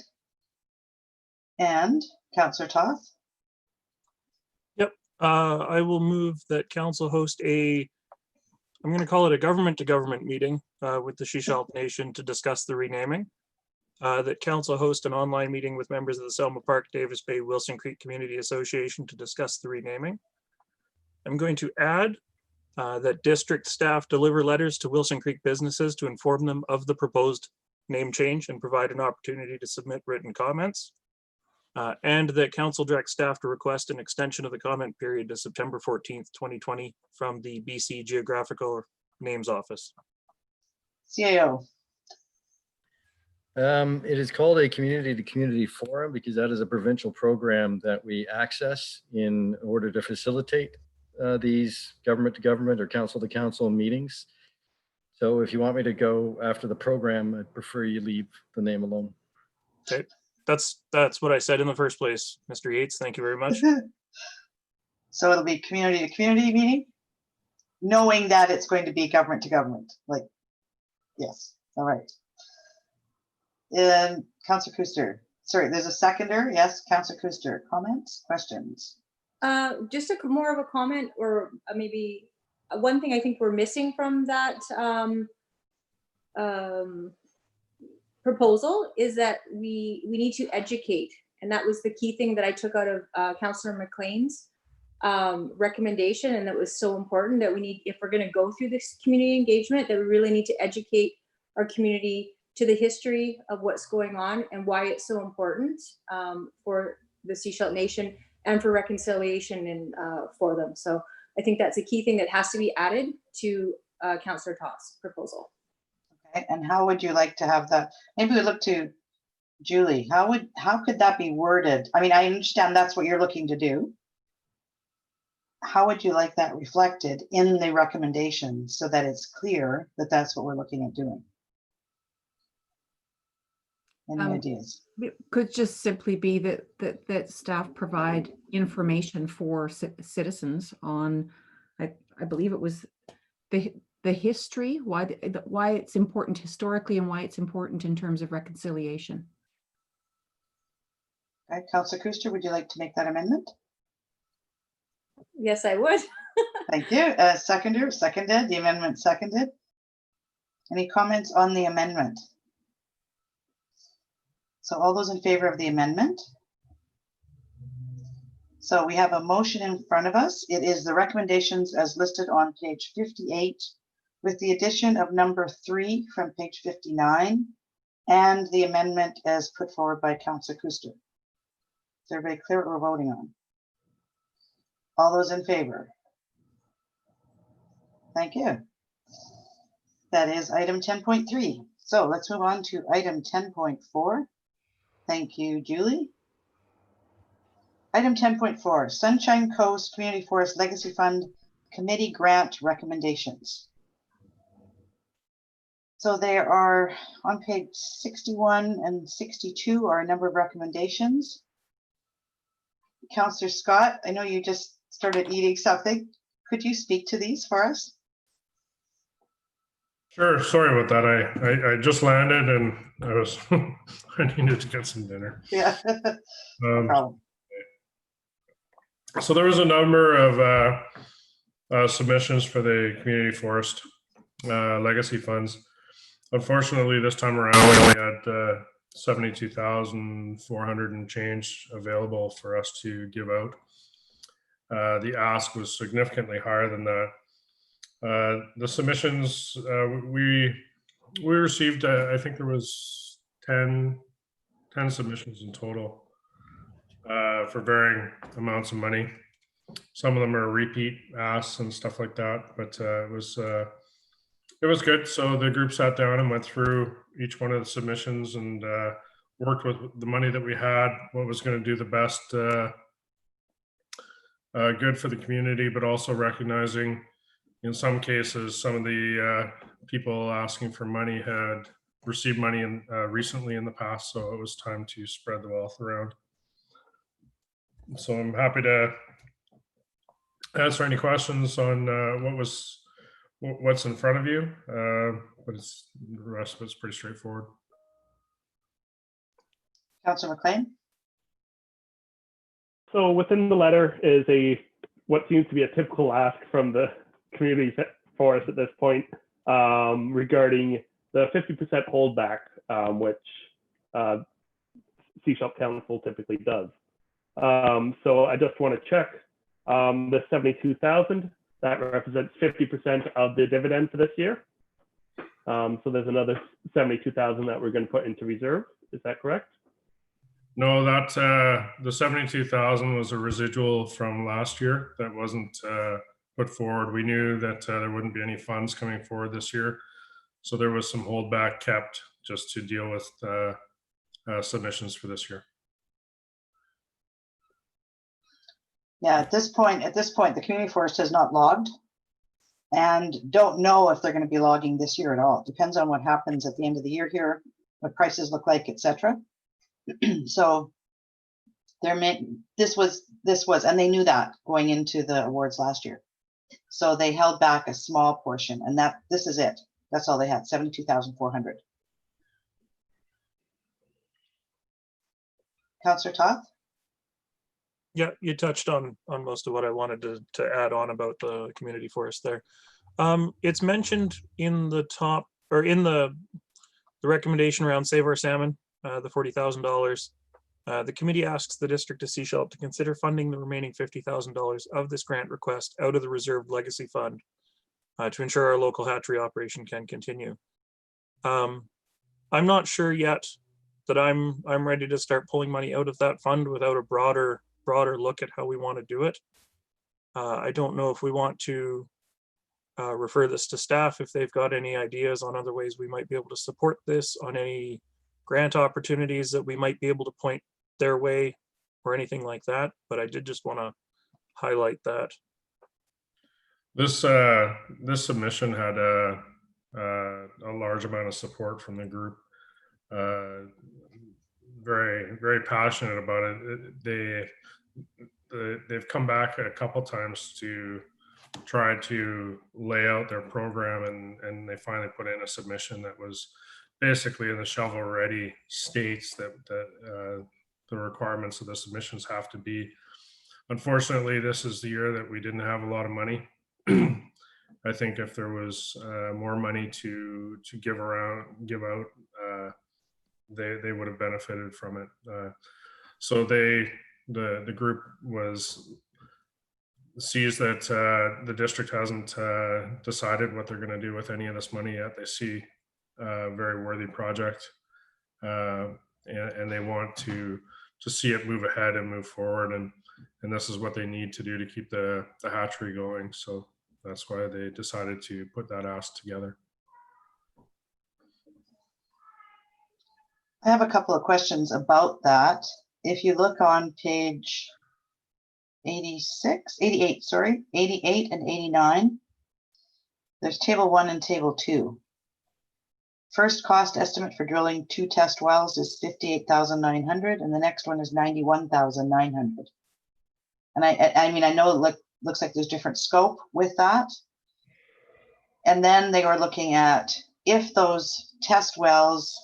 And Councillor Toth? Yep, I will move that council host I'm going to call it a government to government meeting with the Shishalt Nation to discuss the renaming. That council host an online meeting with members of the Selma Park, Davis Bay, Wilson Creek Community Association to discuss the renaming. I'm going to add that district staff deliver letters to Wilson Creek businesses to inform them of the proposed name change and provide an opportunity to submit written comments. And that council direct staff to request an extension of the comment period to September 14th, 2020 from the BC Geographical Names Office. CAO. It is called a community-to-community forum because that is a provincial program that we access in order to facilitate these government-to-government or council-to-council meetings. So if you want me to go after the program, I'd prefer you leave the name alone. Okay, that's what I said in the first place, Mr. Yates. Thank you very much. So it'll be community-to-community meeting, knowing that it's going to be government-to-government. Like, yes, all right. Councillor Kuster. Sorry, there's a seconder. Yes, Councillor Kuster. Comments, questions? Just more of a comment, or maybe one thing I think we're missing from that proposal is that we need to educate, and that was the key thing that I took out of Councillor McLean's recommendation, and that was so important that we need, if we're going to go through this community engagement, that we really need to educate our community to the history of what's going on and why it's so important for the Shishalt Nation and for reconciliation and for them. So I think that's a key thing that has to be added to Councillor Toth's proposal. Okay, and how would you like to have that? Maybe we look to Julie. How could that be worded? I mean, I understand that's what you're looking to do. How would you like that reflected in the recommendation so that it's clear that that's what we're looking at doing? Any ideas? It could just simply be that staff provide information for citizens on, I believe it was the history, why it's important historically and why it's important in terms of reconciliation. Okay, Councillor Kuster, would you like to make that amendment? Yes, I would. Thank you. Seconded, the amendment seconded. Any comments on the amendment? So all those in favor of the amendment? So we have a motion in front of us. It is the recommendations as listed on page 58 with the addition of number 3 from page 59 and the amendment as put forward by Councillor Kuster. Is everybody clear what we're voting on? All those in favor? Thank you. That is item 10.3. So let's move on to item 10.4. Thank you, Julie. Item 10.4, Sunshine Coast Community Forest Legacy Fund Committee Grant Recommendations. So there are on page 61 and 62 are a number of recommendations. Councillor Scott, I know you just started eating something. Could you speak to these for us? Sure. Sorry about that. I just landed and I was I needed to get some dinner. Yeah. No problem. So there was a number of submissions for the community forest legacy funds. Unfortunately, this time around we only had 72,400 and change available for us to give out. The ask was significantly higher than that. The submissions we received, I think there was 10 submissions in total for varying amounts of money. Some of them are repeat asks and stuff like that, but it was good. So the group sat down and went through each one of the submissions and worked with the money that we had, what was going to do the best good for the community, but also recognizing in some cases, some of the people asking for money had received money recently in the past, so it was time to spread the wealth around. So I'm happy to answer any questions on what's in front of you, but the rest of it's pretty straightforward. Councillor McLean. So within the letter is what seems to be a typical ask from the community forest at this point regarding the 50% holdback, which Sechelt Council typically does. So I just want to check the 72,000 that represents 50% of the dividend for this year. So there's another 72,000 that we're going to put into reserve. Is that correct? No, that the 72,000 was a residual from last year that wasn't put forward. We knew that there wouldn't be any funds coming forward this year, so there was some holdback kept just to deal with submissions for this year. Yeah, at this point, the community forest has not logged and don't know if they're going to be logging this year at all. It depends on what happens at the end of the year here, what prices look like, etc. So this was, and they knew that going into the awards last year. So they held back a small portion, and this is it. That's all they had, 72,400. Councillor Toth? Yeah, you touched on most of what I wanted to add on about the community forest there. It's mentioned in the top, or in the recommendation around Save Our Salmon, the $40,000. The committee asks the district of Sechelt to consider funding the remaining $50,000 of this grant request out of the reserved legacy fund to ensure our local hatchery operation can continue. I'm not sure yet that I'm ready to start pulling money out of that fund without a broader look at how we want to do it. I don't know if we want to refer this to staff if they've got any ideas on other ways we might be able to support this, on any grant opportunities that we might be able to point their way or anything like that. But I did just want to highlight that. This submission had a large amount of support from the group. Very, very passionate about it. They've come back a couple times to try to lay out their program, and they finally put in a submission that was basically in the shovel ready states that the requirements of the submissions have to be. Unfortunately, this is the year that we didn't have a lot of money. I think if there was more money to give out, they would have benefited from it. So the group sees that the district hasn't decided what they're going to do with any of this money yet. They see a very worthy project, and they want to see it move ahead and move forward. And this is what they need to do to keep the hatchery going. So that's why they decided to put that ask together. I have a couple of questions about that. If you look on page 88 and 89, there's table 1 and table 2. First cost estimate for drilling 2 test wells is 58,900, and the next one is 91,900. And I mean, I know it looks like there's different scope with that. And then they were looking at if those test wells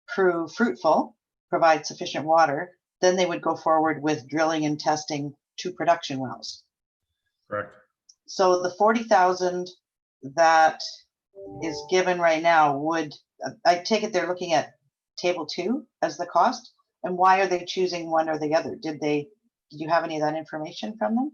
prove fruitful, provide sufficient water, then they would go forward with drilling and testing 2 production wells. Correct. So the 40,000 that is given right now would, I take it they're looking at table 2 as the cost? And why are they choosing one or the other? Did you have any of that information from them?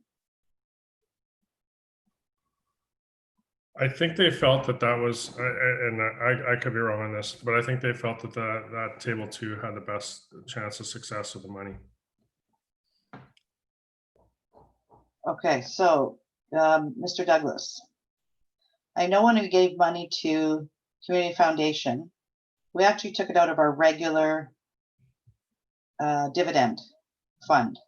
I think they felt that was, and I could be wrong on this, but I think they felt that that table 2 had the best chance of success with the money. Okay, so Mr. Douglas, I know when we gave money to Community Foundation, we actually took it out of our regular dividend fund.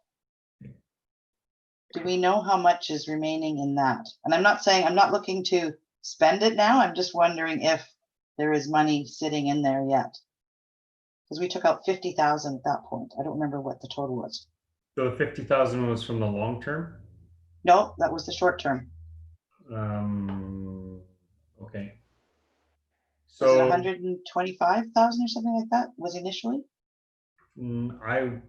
Do we know how much is remaining in that? And I'm not saying, I'm not looking to spend it now. I'm just wondering if there is money sitting in there yet. Because we took out 50,000 at that point. I don't remember what the total was. So the 50,000 was from the long term? No, that was the short term. Okay. Was So it 125,000 or something like that was initially? I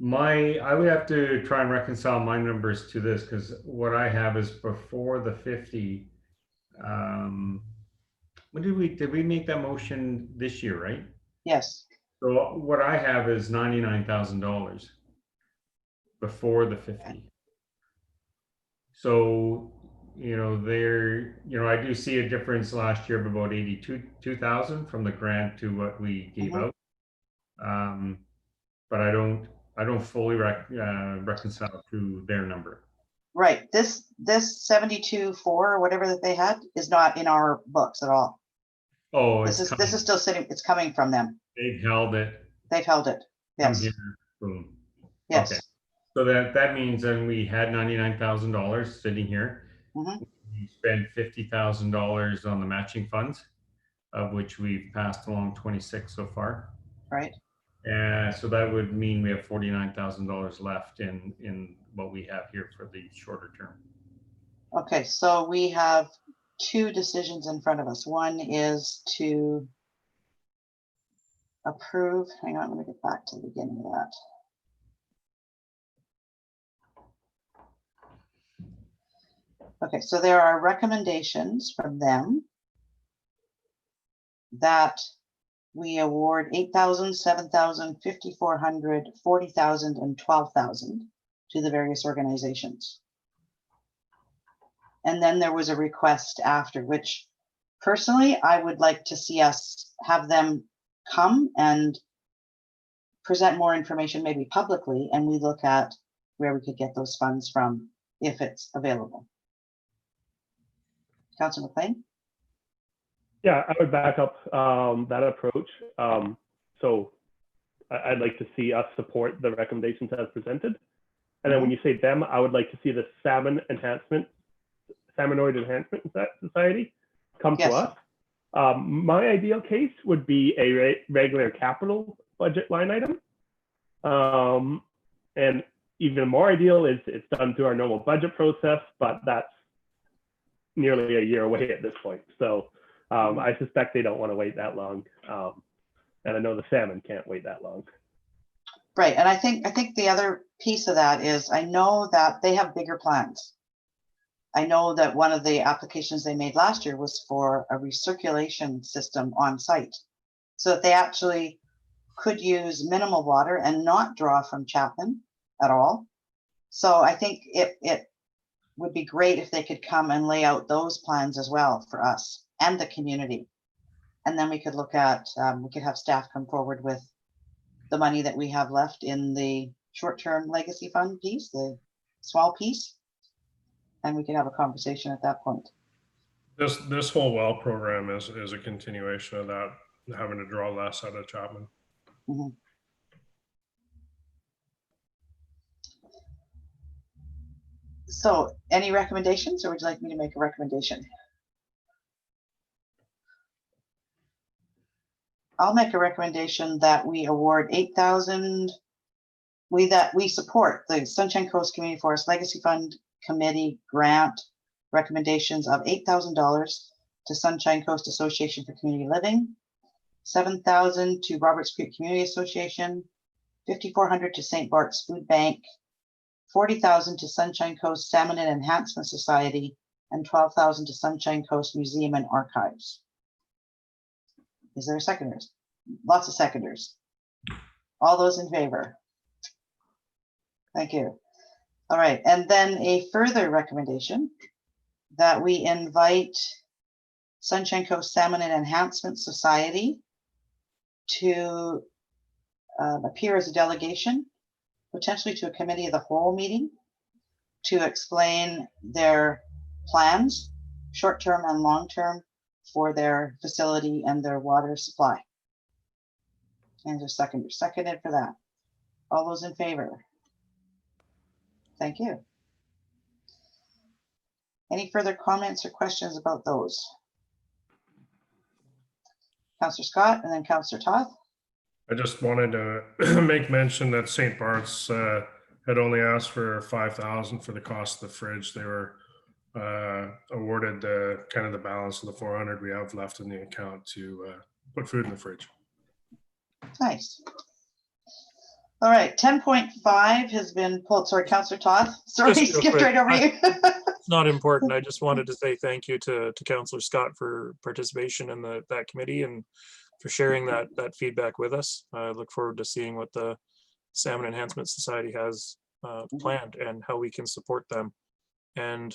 would have to try and reconcile my numbers to this, because what I have is before the 50. When did we make that motion this year, right? Yes. So what I have is $99,000 before the 50. So, I do see a difference last year of about 82,000 from the grant to what we gave out. But I don't fully reconcile to their number. Right. This 72.4 or whatever that they had is not in our books at all. Oh, this is still sitting. It's coming from them. They've held it. They've held it. Yes. Here, boom. Yes. Okay. So that means then we had $99,000 sitting here. We spent $50,000 on the matching funds, of which we've passed along 26 so far. Right. So that would mean we have $49,000 left in what we have here for the shorter term. Okay, so we have 2 decisions in front of us. One is to approve. Hang on, let me get back to the beginning of that. Okay, so there are recommendations from them that we award 8,000, 7,000, 5,400, 40,000, and 12,000 to the various organizations. And then there was a request after, which personally, I would like to see us have them come and present more information, maybe publicly, and we look at where we could get those funds from if it's available. Councilor McLean? Yeah, I would back up that approach. So I'd like to see us support the recommendations as presented. And then when you say them, I would like to see the Salmon Salmonoid Enhancement Society come to us. My ideal case would be a regular capital budget line item. And even more ideal is it's done through our normal budget process, but that's nearly a year away at this point. So I suspect they don't want to wait that long. And I know the salmon can't wait that long. Right, and I think the other piece of that is I know that they have bigger plans. I know that one of the applications they made last year was for a recirculation system on site. so that they actually could use minimal water and not draw from Chapman at all. So I think it would be great if they could come and lay out those plans as well for us and the community. And then we could look at, we could have staff come forward with the money that we have left in the short-term legacy fund piece, the small piece. And we could have a conversation at that point. This whole well program is a continuation of that, having to draw less out of Chapman. Mhm. So any recommendations, or would you like me to make a recommendation? I'll make a recommendation that we award 8,000. We support the Sunshine Coast Community Forest Legacy Fund Committee grant recommendations of $8,000 to Sunshine Coast Association for Community Living, 7,000 to Roberts Creek Community Association, 5,400 to St. Bart's Food Bank, 40,000 to Sunshine Coast Salmon and Enhancement Society, and 12,000 to Sunshine Coast Museum and Archives. Is there seconders? Lots of seconders. All those in favor? Thank you. All right, and then a further recommendation that we invite Sunshine Coast Salmon and Enhancement Society to appear as a delegation, potentially to a committee of the whole meeting, to explain their plans, short-term and long-term, for their facility and their water supply. And a seconded for that. All those in favor? Thank you. Any further comments or questions about those? Councillor Scott and then Councillor Toth. I just wanted to make mention that St. Bart's had only asked for 5,000 for the cost of the fridge. They were awarded kind of the balance of the 400 we have left in the account to put food in the fridge. Nice. All right, 10.5 has been pulled. Sorry, Councillor Toth. Sorry, Just real skipped quick. right over you. It's not important. I just wanted to say thank you to Councillor Scott for participation in that committee and for sharing that feedback with us. I look forward to seeing what the Salmon Enhancement Society has planned and how we can support them. And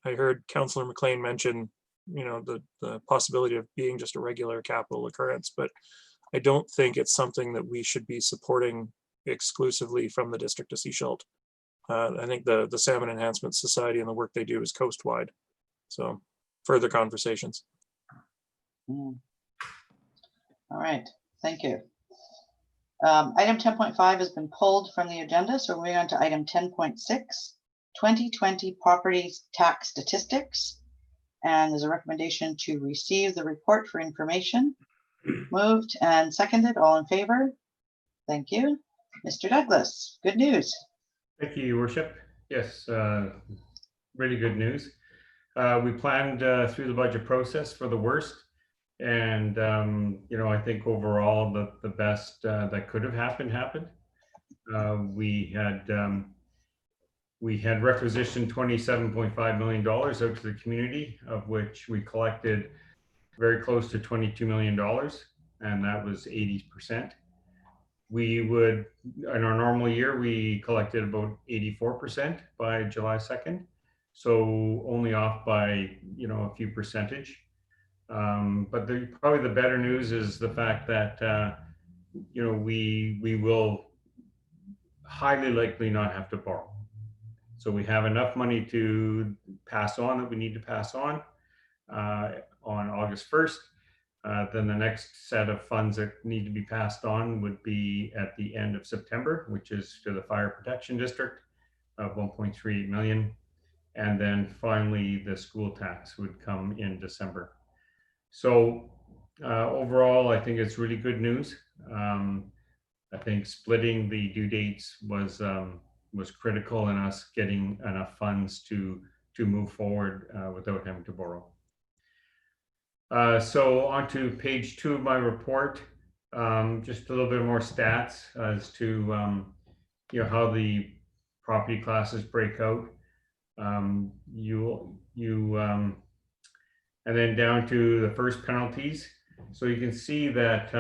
I heard Councillor McLean mention, the possibility of being just a regular capital occurrence, but I don't think it's something that we should be supporting exclusively from the District of Sechelt. I think the Salmon Enhancement Society and the work they do is coast-wide. So further conversations. All right, thank you. Item 10.5 has been pulled from the agenda, so we're moving on to item 10.6, 2020 property tax statistics. And there's a recommendation to receive the report for information. Moved and seconded, all in favor? Thank you. Mr. Douglas, good news. Thank you, Your Worship. Yes, really good news. We planned through the budget process for the worst. And, I think overall the best that could have happened. We had requisitioned $27.5 million out to the community, of which we collected very close to $22 million, and that was 80%. We would, in our normal year, we collected about 84% by July 2nd. So only off by, a few percentage. But probably the better news is the fact that, we will highly likely not have to borrow. So we have enough money to pass on that we need to pass on August 1st. Then the next set of funds that need to be passed on would be at the end of September, which is to the Fire Protection District of 1.38 million. And then finally, the school tax would come in December. So overall, I think it's really good news. I think splitting the due dates was critical in us getting enough funds to move forward without having to borrow. So on to page 2 of my report, just a little bit more stats as to how the property classes break out. And then down to the first penalties. So you can see that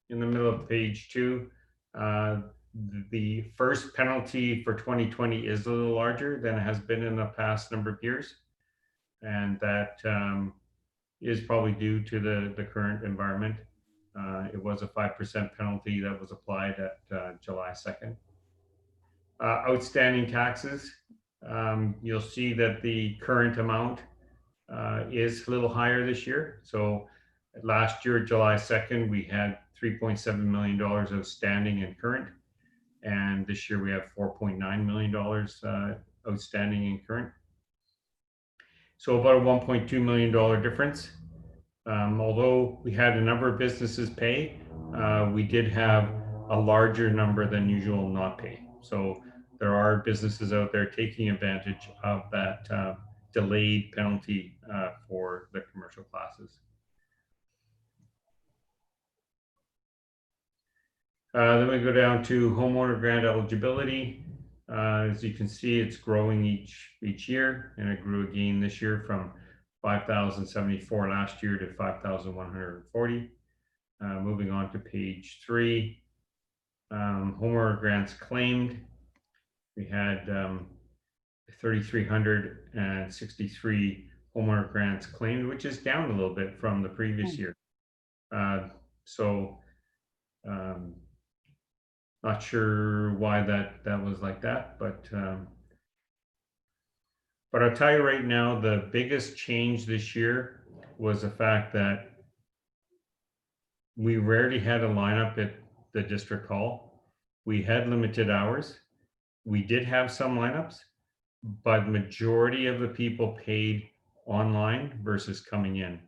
in the middle of page 2, the first penalty for 2020 is a little larger than it has been in the past number of years. And that is probably due to the current environment. It was a 5% penalty that was applied at July 2nd. Outstanding taxes, you'll see that the current amount is a little higher this year. So last year, July 2nd, we had $3.7 million outstanding and current. And this year we have $4.9 million outstanding and current. So about a $1.2 million difference. Although we had a number of businesses pay, we did have a larger number than usual not pay. So there are businesses out there taking advantage of that delayed penalty for the commercial classes. Then we go down to homeowner grant eligibility. As you can see, it's growing each year, and it grew again this year from 5,074 last year to 5,140. Moving on to page 3, homeowner grants claimed. We had 3,363 homeowner grants claimed, which is down a little bit from the previous year. Not sure why that was like that, but I'll tell you right now, the biggest change this year was the fact that we rarely had a lineup at the district hall. We had limited hours. We did have some lineups, but majority of the people paid online versus coming in,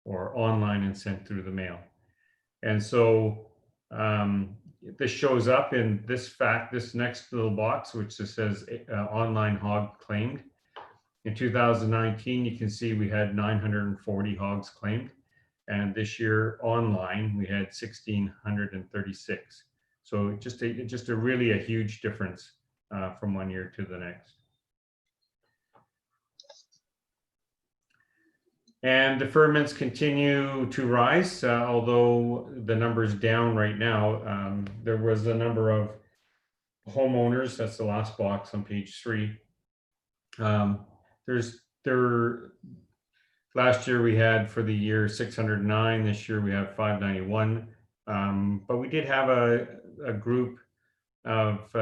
or online and sent through the mail. And so this shows up in this next little box, which just says online hog claimed. In 2019, you can see we had 940 hogs claimed. And this year online, we had 1,636. So just a really huge difference from one year to the next. And deferments continue to rise, although the number's down right now. There was a number of homeowners, that's the last box on page 3. Last year we had for the year 609, this year we have 591. But we did have a group of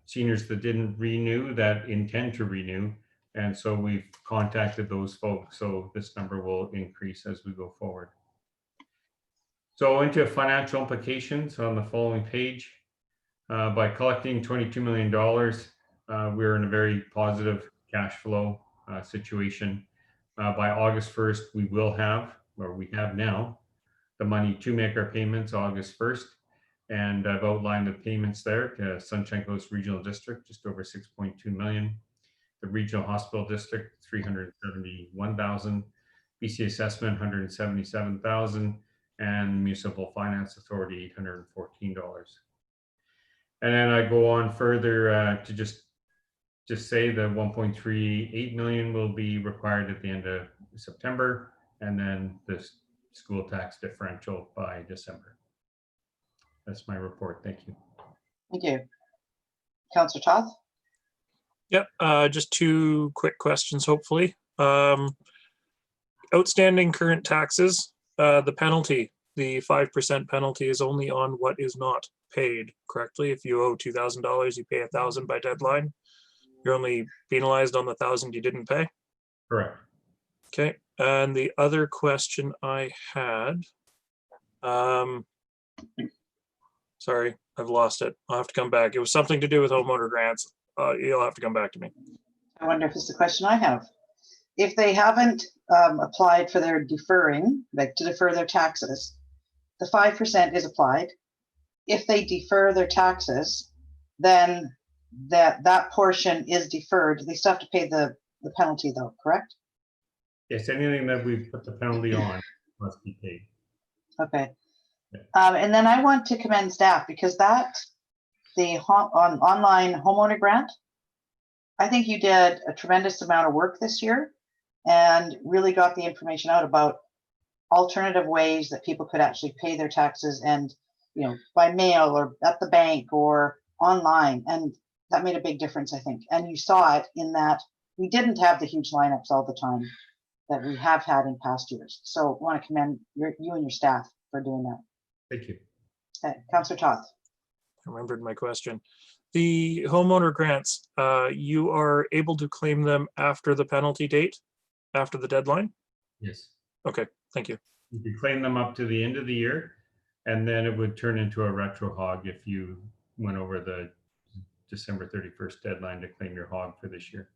seniors that didn't renew that intend to renew. And so we've contacted those folks. So this number will increase as we go forward. So into financial implications on the following page. By collecting $22 million, we're in a very positive cash flow situation. By August 1st, we will have, or we have now, the money to make our payments August 1st. And I've outlined the payments there to Sunshine Coast Regional District, just over $6.2 million. The Regional Hospital District, $371,000. BC Assessment, $177,000. And Municipal Finance Authority, $814. And then I go on further to just say the 1.38 million will be required at the end of September, and then the school tax differential by December. That's my report. Thank you. Thank you. Councillor Toth? Yep, just 2 quick questions, hopefully. Outstanding current taxes, the penalty, the 5% penalty is only on what is not paid correctly. If you owe $2,000, you pay $1,000 by deadline. You're only penalized on the $1,000 you didn't pay. Correct. Okay, and the other question I had, sorry, I've lost it. I'll have to come back. It was something to do with homeowner grants. You'll have to come back to me. I wonder if it's the question I have. If they haven't applied for their deferring, like to defer their taxes, the 5% is applied. If they defer their taxes, then that portion is deferred. They still have to pay the penalty though, correct? Yes, anything that we've put the penalty on must be paid. Okay. And then I want to commend staff because the online homeowner grant, I think you did a tremendous amount of work this year and really got the information out about alternative ways that people could actually pay their taxes and, by mail or at the bank or online. And that made a big difference, I think. And you saw it in that we didn't have the huge lineups all the time that we have had in past years. So I want to commend you and your staff for doing that. Thank you. Okay, Councillor Toth. I remembered my question. The homeowner grants, you are able to claim them after the penalty date, after the deadline? Yes. Okay, thank you. You could claim them up to the end of the year, and then it would turn into a retro hog if you went over the December 31st deadline to claim your hog for this year.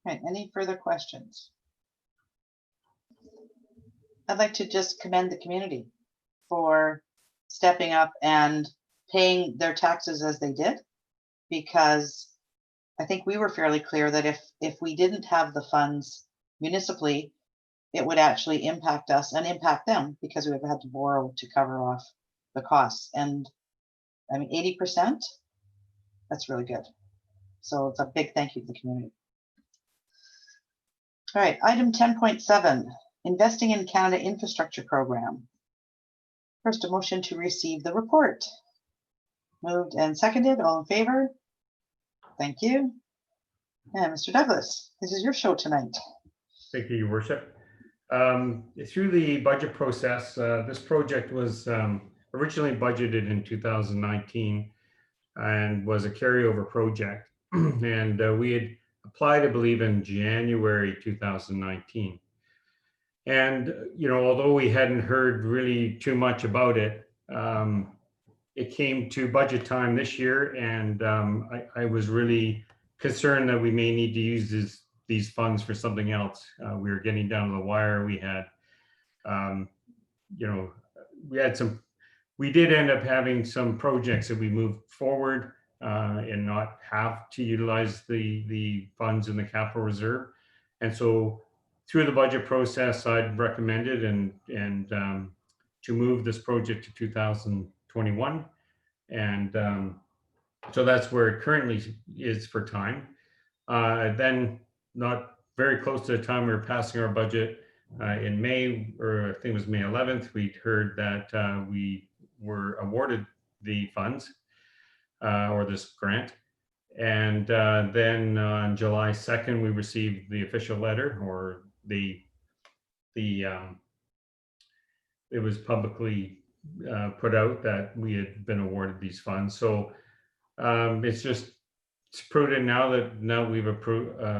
Right, any further questions? I'd like to just commend the community for stepping up and paying their taxes as they did, because I think we were fairly clear that if we didn't have the funds municipally, it would actually impact us and impact them, because we would have had to borrow to cover off the costs. And I mean, 80%, that's really good. So it's a big thank you to the community. All right, item 10.7, Investing in Canada Infrastructure Program. First, a motion to receive the report. Moved and seconded, all in favor? Thank you. And Mr. Douglas, this is your show tonight. Thank you, Your Worship. Through the budget process, this project was originally budgeted in 2019 and was a carryover project. And we had applied, I believe, in January 2019. And, although we hadn't heard really too much about it, it came to budget time this year, and I was really concerned that we may need to use these funds for something else. We were getting down to the wire. We had, we did end up having some projects that we moved forward and not have to utilize the funds in the capital reserve. And so through the budget process, I'd recommended and to move this project to 2021. And so that's where it currently is for time. Then not very close to the time we were passing our budget in May, or I think it was May 11th, we'd heard that we were awarded the funds or this grant. And then on July 2nd, we received the official letter, or it was publicly put out that we had been awarded these funds. So it's prudent now that we've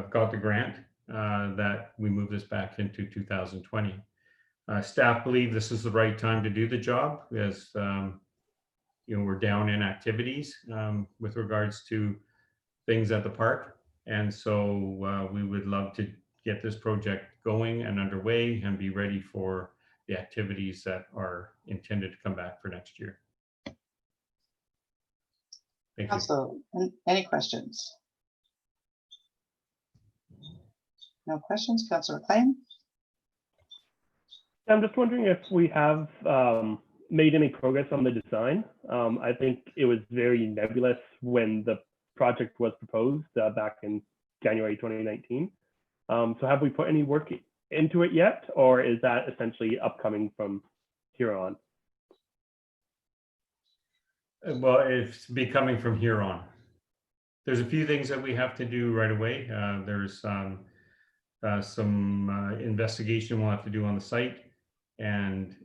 got the grant that we move this back into 2020. Staff believe this is the right time to do the job, as we're down in activities with regards to things at the park. And so we would love to get this project going and underway and be ready for the activities that are intended to come back for next year. Thank you. Council, any questions? No questions, Councillor McLean? I'm just wondering if we have made any progress on the design. I think it was very nebulous when the project was proposed back in January 2019. So have we put any work into it yet, or is that essentially upcoming from here on? Well, it's be coming from here on. There's a few things that we have to do right away. There's some investigation we'll have to do on the site, and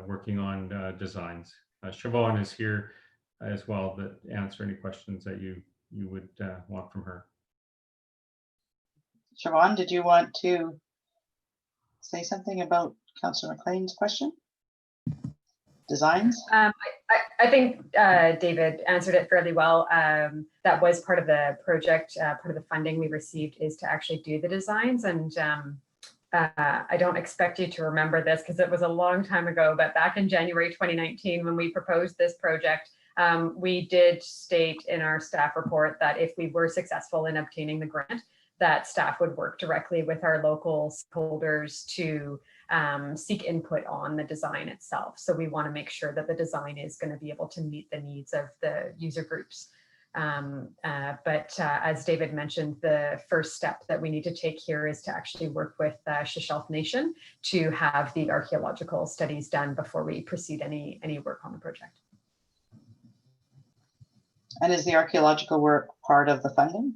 working on designs. Siobhan is here as well to answer any questions that you would want from her. Siobhan, did you want to say something about Councillor McLean's question? Designs? I think David answered it fairly well. That was part of the project, part of the funding we received is to actually do the designs. And I don't expect you to remember this because it was a long time ago, but back in January 2019, when we proposed this project, we did state in our staff report that if we were successful in obtaining the grant, that staff would work directly with our local stakeholders to seek input on the design itself. So we want to make sure that the design is going to be able to meet the needs of the user groups. But as David mentioned, the first step that we need to take here is to actually work with Shuswap Nation to have the archaeological studies done before we proceed any work on the project. And is the archaeological work part of the funding?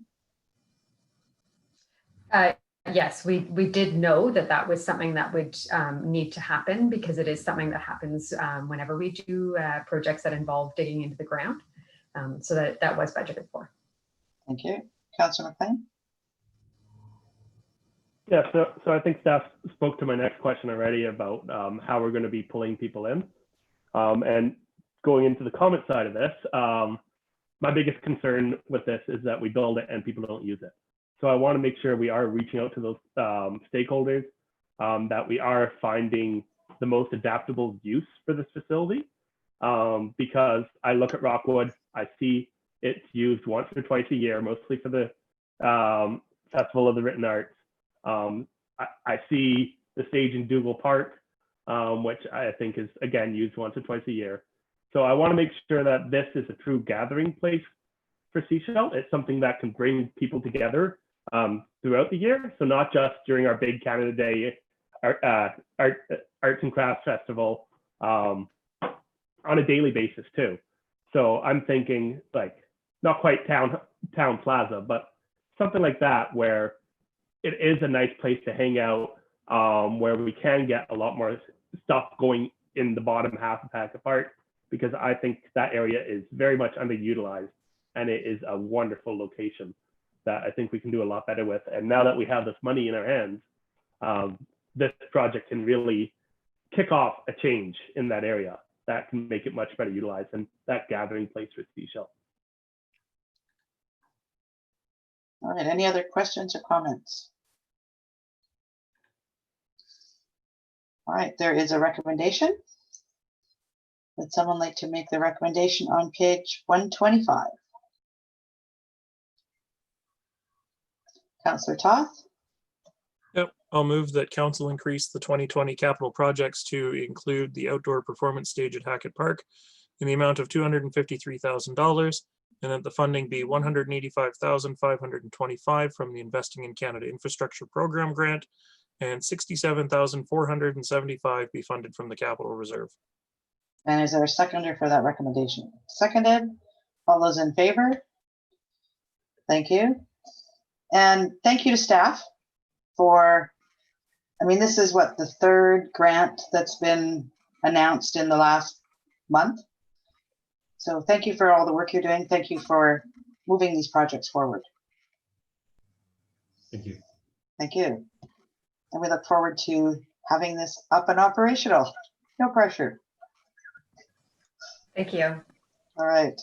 Yes, we did know that that was something that would need to happen, because it is something that happens whenever we do projects that involve digging into the ground. So that was budgeted for. Thank you. Councillor McLean? Yeah, so I think staff spoke to my next question already about how we're going to be pulling people in. And going into the comment side of this, my biggest concern with this is that we build it and people don't use it. So I want to make sure we are reaching out to those stakeholders, that we are finding the most adaptable use for this facility. Because I look at Rockwood, I see it's used once or twice a year, mostly for the Festival of the Written Arts. I see the stage in Dougal Park, which I think is, again, used once or twice a year. So I want to make sure that this is a true gathering place for Sechelt. It's something that can bring people together throughout the year. So not just during our big Canada Day Arts and Crafts Festival, on a daily basis too. So I'm thinking like not quite town plaza, but something like that where it is a nice place to hang out, where we can get a lot more stuff going in the bottom half of Hackett Park, because I think that area is very much underutilized and it is a wonderful location that I think we can do a lot better with. And now that we have this money in our hands, this project can really kick off a change in that area that can make it much better utilized, and that gathering place for Sechelt. All right, any other questions or comments? All right, there is a recommendation. Would someone like to make the recommendation on page 125? Councillor Toth? Yep, I'll move that council increase the 2020 capital projects to include the outdoor performance stage at Hackett Park in the amount of $253,000, and that the funding be $185,525 from the Investing in Canada Infrastructure Program grant, and $67,475 be funded from the capital reserve. And is there a seconder for that recommendation? Seconded. All those in favor? Thank you. And thank you to staff for, I mean, this is what, the third grant that's been announced in the last month. So thank you for all the work you're doing. Thank you for moving these projects forward. Thank you. Thank you. And we look forward to having this up and operational. No pressure. Thank you. All right.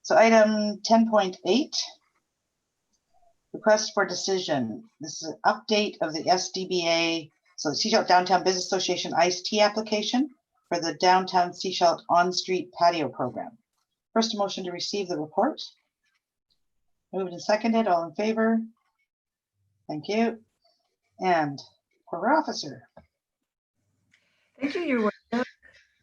So item 10.8. Request for decision. This is an update of the SDBA, so the Sechelt Downtown Business Association iced tea application for the Downtown Sechelt on-street patio program. First, a motion to receive the report. Moved and seconded. All in favor? Thank you. And Corporate Officer. Thank you, Your Worship.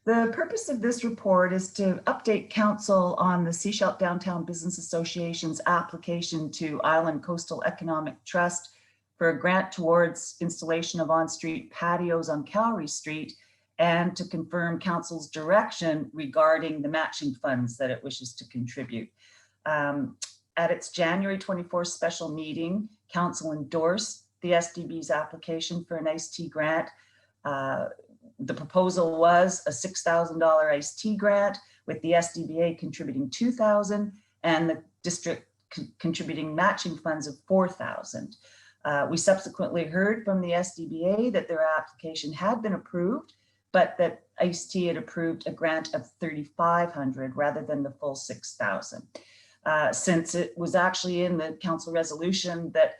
The purpose of this report is to update council on the Sechelt Downtown Business Association's application to Island Coastal Economic Trust for a grant towards installation of on-street patios on Calgary Street, and to confirm council's direction regarding the matching funds that it wishes to contribute. At its January 24th special meeting, council endorsed the SDB's application for an iced tea grant. The proposal was a $6,000 iced tea grant, with the SDBA contributing $2,000 and the district contributing matching funds of $4,000. We subsequently heard from the SDBA that their application had been approved, but that iced tea had approved a grant of $3,500 rather than the full $6,000. Since it was actually in the council resolution that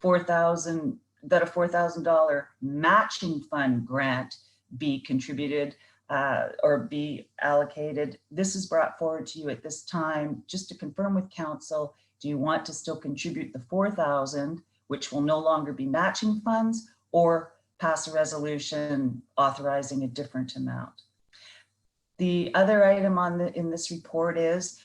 a $4,000 matching fund grant be contributed or be allocated. This is brought forward to you at this time just to confirm with council, do you want to still contribute the $4,000, which will no longer be matching funds, or pass a resolution authorizing a different amount? The other item in this report is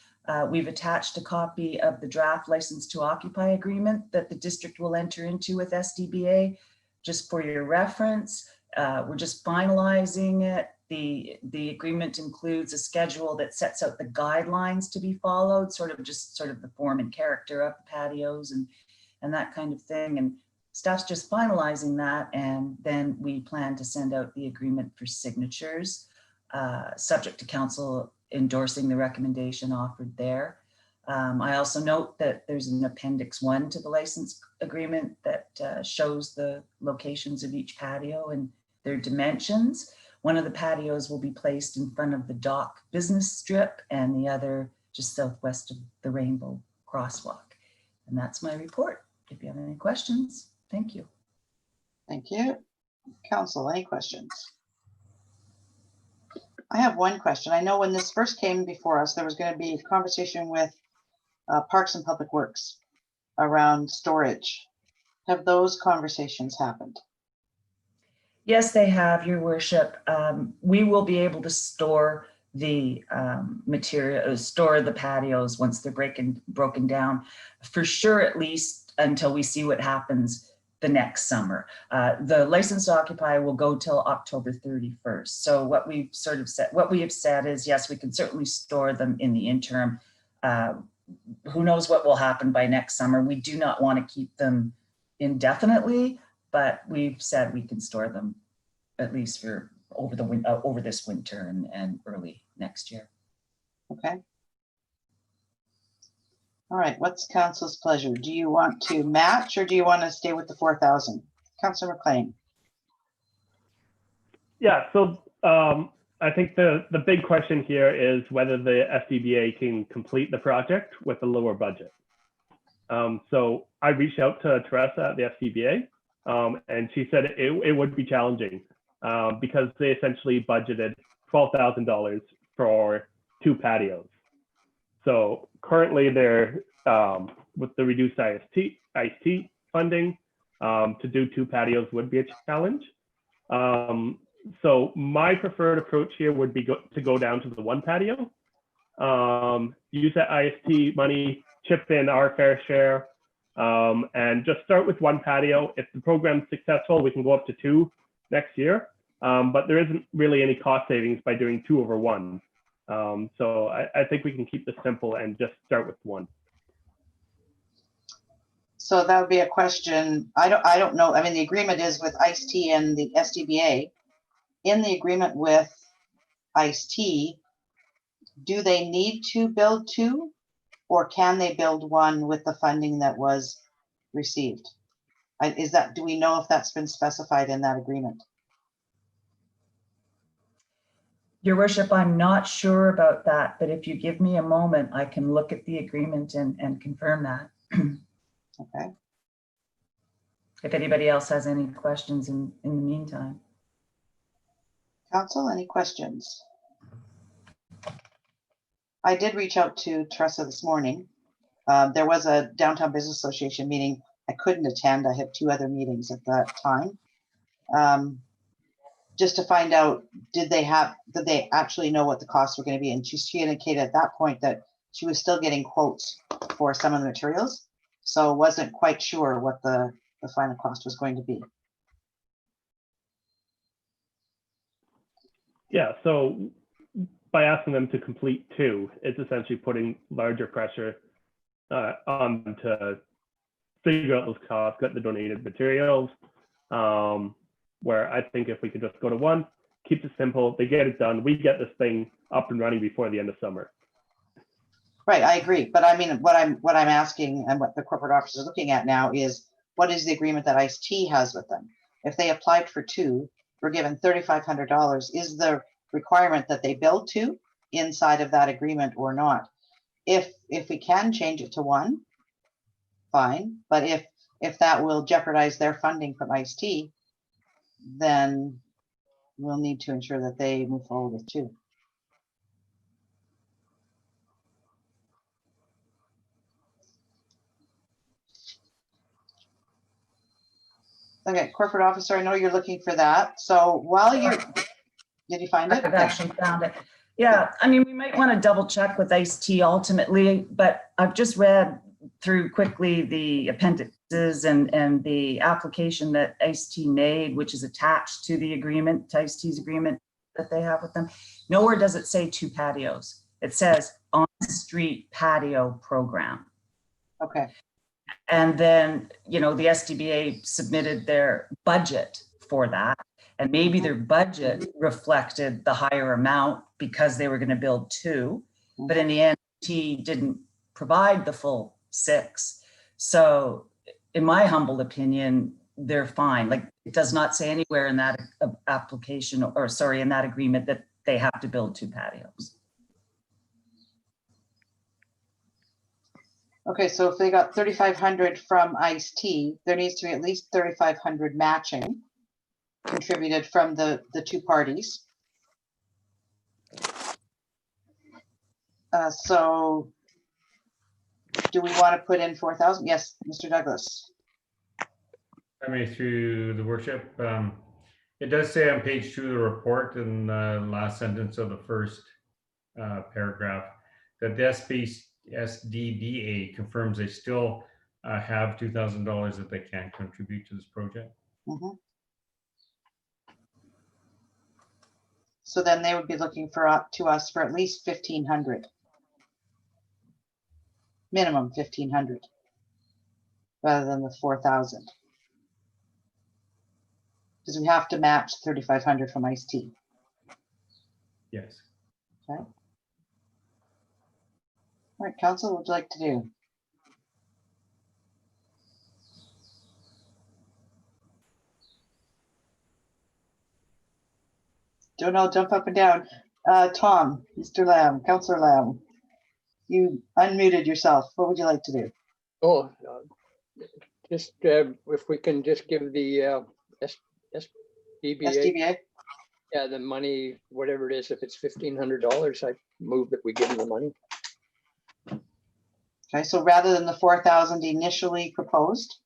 We've attached a copy of the draft license to occupy agreement that the district will enter into with SDBA, just for your reference. We're just finalizing it. The agreement includes a schedule that sets out the guidelines to be followed, sort of the form and character of the patios and that kind of thing. And staff's just finalizing that. And then we plan to send out the agreement for signatures, subject to council endorsing the recommendation offered there. I also note that there's an appendix 1 to the license agreement that shows the locations of each patio and their dimensions. One of the patios will be placed in front of the dock business strip and the other just southwest of the Rainbow Crosswalk. And that's my report. If you have any questions, thank you. Thank you. Council, any questions? I have one question. I know when this first came before us, there was going to be a conversation with Parks and Public Works around storage. Have those conversations happened? Yes, they have, Your Worship. We will be able to store the material, store the patios once they're broken down, for sure, at least until we see what happens the next summer. The license to occupy will go till October 31st. So what we have said is, yes, we can certainly store them in the interim. Who knows what will happen by next summer? We do not want to keep them indefinitely, but we've said we can store them at least for over this winter and early next year. Okay. All right, what's council's pleasure? Do you want to match or do you want to stay with the 4,000? Councilor McLean. Yeah, so I think the big question here is whether the SDBA can complete the project with a lower budget. So I reached out to Teresa at the SDBA, and she said it would be challenging because they essentially budgeted $12,000 for 2 patios. So currently they're with the reduced IST funding, to do 2 patios would be a challenge. So my preferred approach here would be to go down to the 1 patio, use that IST money, chip in our fair share, and just start with 1 patio. If the program's successful, we can go up to 2 next year. But there isn't really any cost savings by doing 2 over 1. So I think we can keep this simple and just start with 1. So that would be a question. I don't know. I mean, the agreement is with ICE-T and the SDBA. In the agreement with ICE-T, do they need to build 2, or can they build 1 with the funding that was received? Do we know if that's been specified in that agreement? Your Worship, I'm not sure about that, but if you give me a moment, I can look at the agreement and confirm that. Okay. If anybody else has any questions in the meantime. Council, any questions? I did reach out to Teresa this morning. There was a Downtown Business Association meeting I couldn't attend. I had 2 other meetings at that time. Just to find out, did they actually know what the costs were going to be? And she indicated at that point that she was still getting quotes for some of the materials. So wasn't quite sure what the final cost was going to be. Yeah, so by asking them to complete 2, it's essentially putting larger pressure on them to figure out those costs, get the donated materials. Where I think if we could just go to 1, keep it simple, they get it done, we get this thing up and running before the end of summer. Right, I agree. But I mean, what I'm asking and what the corporate office is looking at now is, what is the agreement that ICE-T has with them? If they applied for 2, we're given $3,500. Is the requirement that they build 2 inside of that agreement or not? If we can change it to 1, fine. But if that will jeopardize their funding from ICE-T, then we'll need to ensure that they move forward with 2. Okay, corporate officer, I know you're looking for that. So while you're, did you find it? I've actually found it. Yeah, I mean, we might want to double check with ICE-T ultimately, but I've just read through quickly the appendices and the application that ICE-T made, which is attached to the agreement, to ICE-T's agreement that they have with them. Nowhere does it say 2 patios. It says on-street patio program. Okay. And then, you know, the SDBA submitted their budget for that. And maybe their budget reflected the higher amount because they were going to build 2. But in the end, T didn't provide the full 6. So in my humble opinion, they're fine. Like, it does not say anywhere in that application, or sorry, in that agreement, that they have to build 2 patios. Okay, so if they got 3,500 from ICE-T, there needs to be at least 3,500 matching contributed from the 2 parties. So do we want to put in 4,000? Yes, Mr. Douglas. I mean, through the worship, it does say on page 2 of the report in the last sentence of the first paragraph that the SDBA confirms they still have $2,000 that they can contribute to this project. Mm-hmm. So then they would be looking for to us for at least 1,500. Minimum 1,500 rather than the 4,000. Because we have to match 3,500 from ICE-T. Yes. Okay. All right, Council, what would you like to do? Don't know, jump up and down. Tom, Mr. Lamb, Councillor Lamb, you unmuted yourself. What would you like to do? Oh, just if we can just give the SDBA, yeah, the money, whatever it is, if it's $1,500, I move that we give them the money. Okay, so rather than the 4,000 initially proposed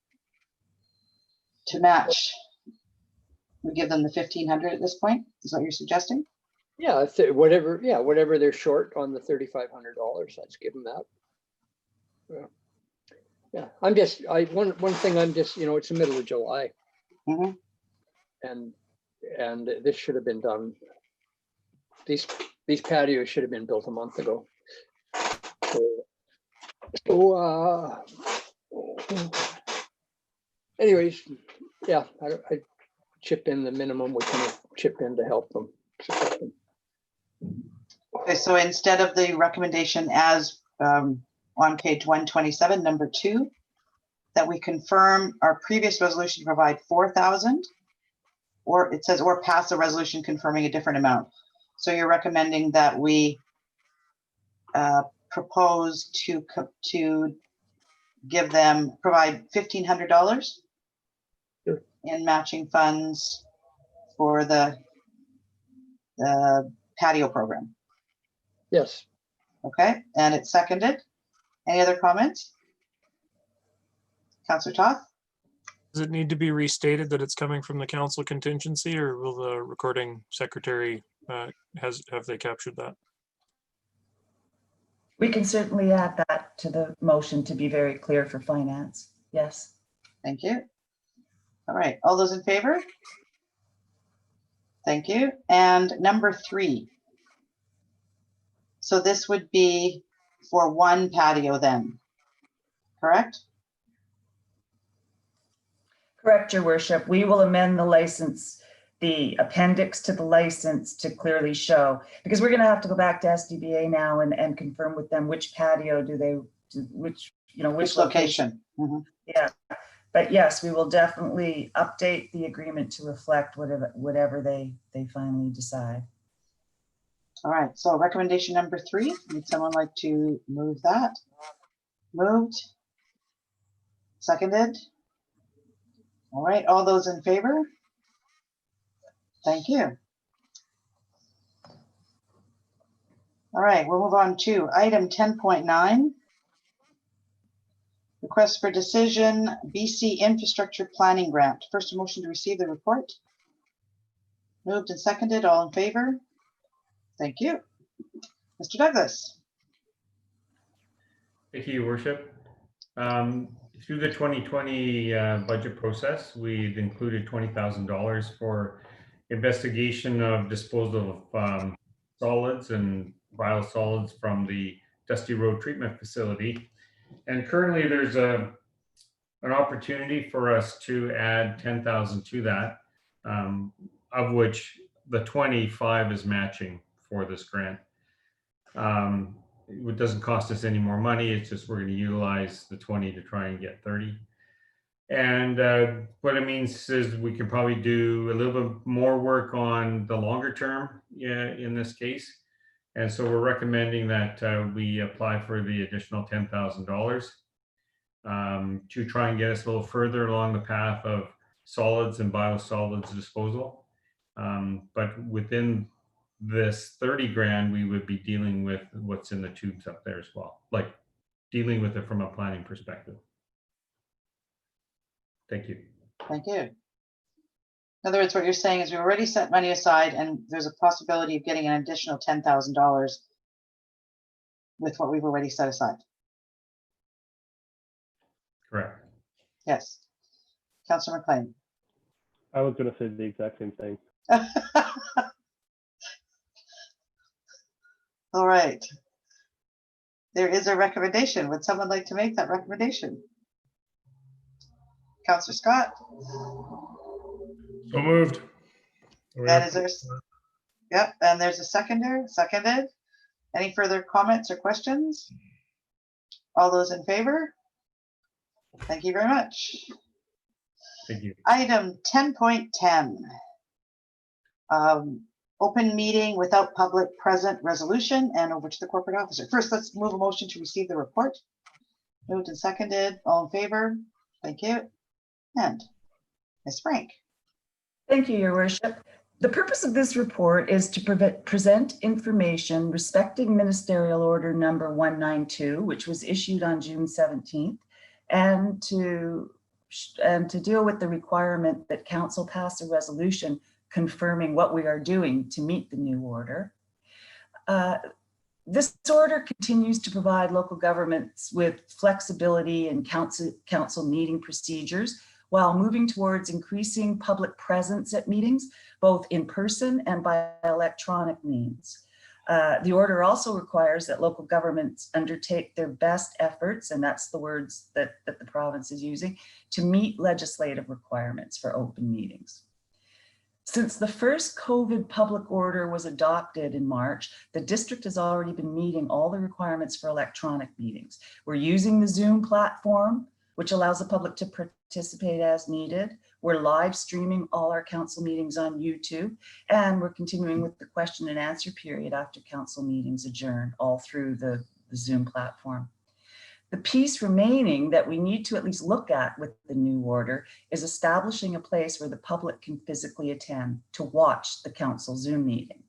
to match, we give them the 1,500 at this point? Is what you're suggesting? Yeah, whatever. Yeah, whatever they're short on the $3,500, let's give them that. Yeah, yeah. I'm just one thing. I'm just, you know, it's the middle of July, and this should have been done. These patios should have been built a month ago. So anyways, yeah, I chip in the minimum we can chip in to help them. Okay, so instead of the recommendation as on page 127, number 2, that we confirm our previous resolution to provide 4,000, or it says, or pass a resolution confirming a different amount. So you're recommending that we propose to give them, provide $1,500 in matching funds for the patio program. Yes. Okay, and it's seconded. Any other comments? Councillor Toth? Does it need to be restated that it's coming from the council contingency, or will the recording secretary, have they captured that? We can certainly add that to the motion to be very clear for finance. Yes. Thank you. All right, all those in favor? Thank you. And number 3. So this would be for 1 patio then, correct? Correct, Your Worship. We will amend the license, the appendix to the license to clearly show, because we're going to have to go back to SDBA now and confirm with them which patio do they, which location. Yeah, but yes, we will definitely update the agreement to reflect whatever they finally decide. All right, so recommendation number 3, would someone like to move that? Moved. Seconded. All right, all those in favor? Thank you. All right, we'll move on to item 10.9. Request for decision, BC Infrastructure Planning Grant. First, a motion to receive the report. Moved and seconded, all in favor? Thank you. Mr. Douglas. Thank you, Your Worship. Through the 2020 budget process, we've included $20,000 for investigation of disposal of solids and biosolids from the Dusty Road Treatment Facility. And currently there's an opportunity for us to add 10,000 to that, of which the 25 is matching for this grant. It doesn't cost us any more money. It's just we're going to utilize the 20 to try and get 30. And what it means is we can probably do a little bit more work on the longer term in this case. And so we're recommending that we apply for the additional $10,000 to try and get us a little further along the path of solids and biosolids disposal. But within this 30 grand, we would be dealing with what's in the tubes up there as well, like dealing with it from a planning perspective. Thank you. Thank you. In other words, what you're saying is we already set money aside and there's a possibility of getting an additional $10,000 with what we've already set aside. Correct. Yes. Councillor McLean. I was going to say the exact same thing. All right. There is a recommendation. Would someone like to make that recommendation? Councillor Scott. So moved. And is there, yep, and there's a seconded. Any further comments or questions? All those in favor? Thank you very much. Thank you. Item 10.10. Open meeting without public present resolution, and over to the corporate officer. First, let's move a motion to receive the report. Moved and seconded. All in favor? Thank you. And Ms. Frank. Thank you, Your Worship. The purpose of this report is to present information respecting Ministerial Order number 192, which was issued on June 17th, and to deal with the requirement that Council pass a resolution confirming what we are doing to meet the new order. This order continues to provide local governments with flexibility in council meeting procedures while moving towards increasing public presence at meetings, both in person and by electronic means. The order also requires that local governments undertake their best efforts, and that's the words that the province is using, to meet legislative requirements for open meetings. Since the first COVID public order was adopted in March, the district has already been meeting all the requirements for electronic meetings. We're using the Zoom platform, which allows the public to participate as needed. We're live streaming all our council meetings on YouTube, and we're continuing with the question and answer period after council meetings adjourn, all through the Zoom platform. The piece remaining that we need to at least look at with the new order is establishing a place where the public can physically attend to watch the council Zoom meeting.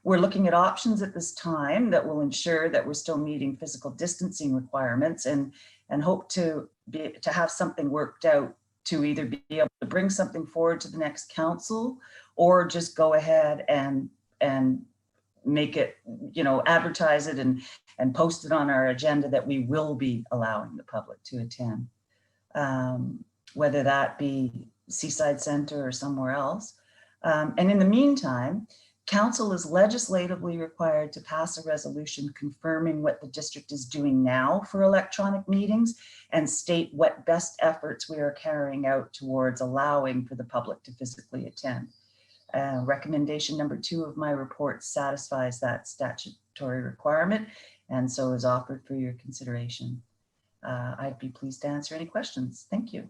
We're looking at options at this time that will ensure that we're still meeting physical distancing requirements, and hope to have something worked out to either be able to bring something forward to the next council or just go ahead and make it, advertise it and post it on our agenda that we will be allowing the public to attend, whether that be Seaside Center or somewhere else. And in the meantime, council is legislatively required to pass a resolution confirming what the district is doing now for electronic meetings and state what best efforts we are carrying out towards allowing for the public to physically attend. Recommendation number 2 of my report satisfies that statutory requirement and so is offered for your consideration. I'd be pleased to answer any questions. Thank you.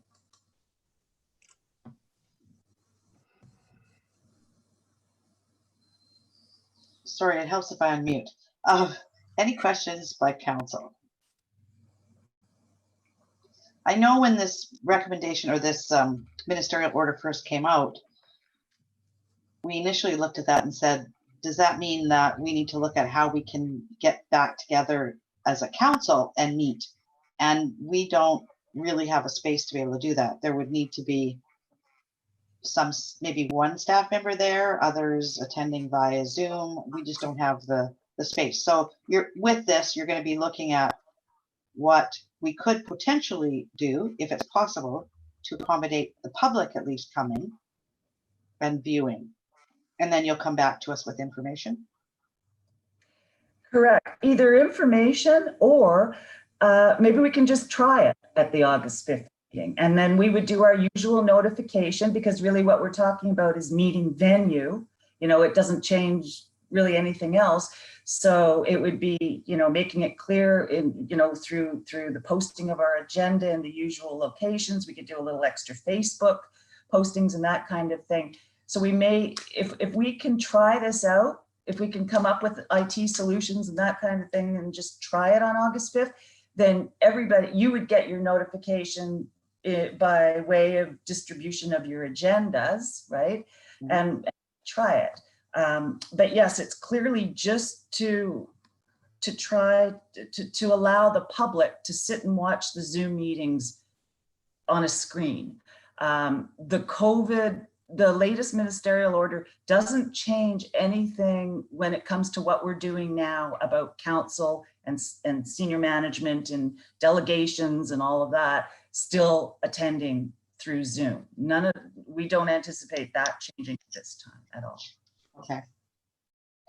Sorry, it helps if I unmute. Any questions by council? I know when this recommendation or this ministerial order first came out, we initially looked at that and said, does that mean that we need to look at how we can get back together as a council and meet? And we don't really have a space to be able to do that. There would need to be maybe one staff member there, others attending via Zoom. We just don't have the the space. So with this, you're going to be looking at what we could potentially do, if it's possible, to accommodate the public at least coming and viewing. And then you'll come back to us with information. Correct. Either information or maybe we can just try it at the August 5th meeting. And then we would do our usual notification, because really what we're talking about is meeting venue. You know, it doesn't change really anything else. So it would be, you know, making it clear in, you know, through the posting of our agenda in the usual locations. We could do a little extra Facebook postings and that kind of thing. So we may, if we can try this out, if we can come up with IT solutions and that kind of thing and just try it on August 5th, then everybody, you would get your notification by way of distribution of your agendas, right? And try it. But yes, it's clearly just to try to allow the public to sit and watch the Zoom meetings on a screen. The latest ministerial order doesn't change anything when it comes to what we're doing now about council and senior management and delegations and all of that still attending through Zoom. We don't anticipate that changing at this time at all. Okay.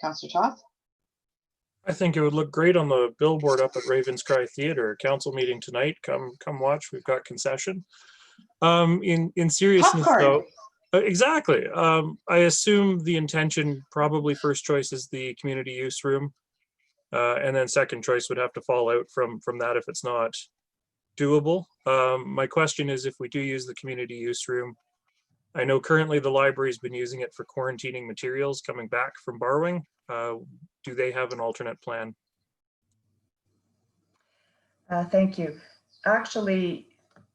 Councillor Toth? I think it would look great on the billboard up at Ravens Cry Theatre. Council meeting tonight. Come watch. We've got concession. In seriousness though, exactly. I assume the intention, probably first choice is the community use room, and then second choice would have to fall out from that if it's not doable. My question is, if we do use the community use room, I know currently the library's been using it for quarantining materials coming back from borrowing. Do they have an alternate plan? Thank you. Actually,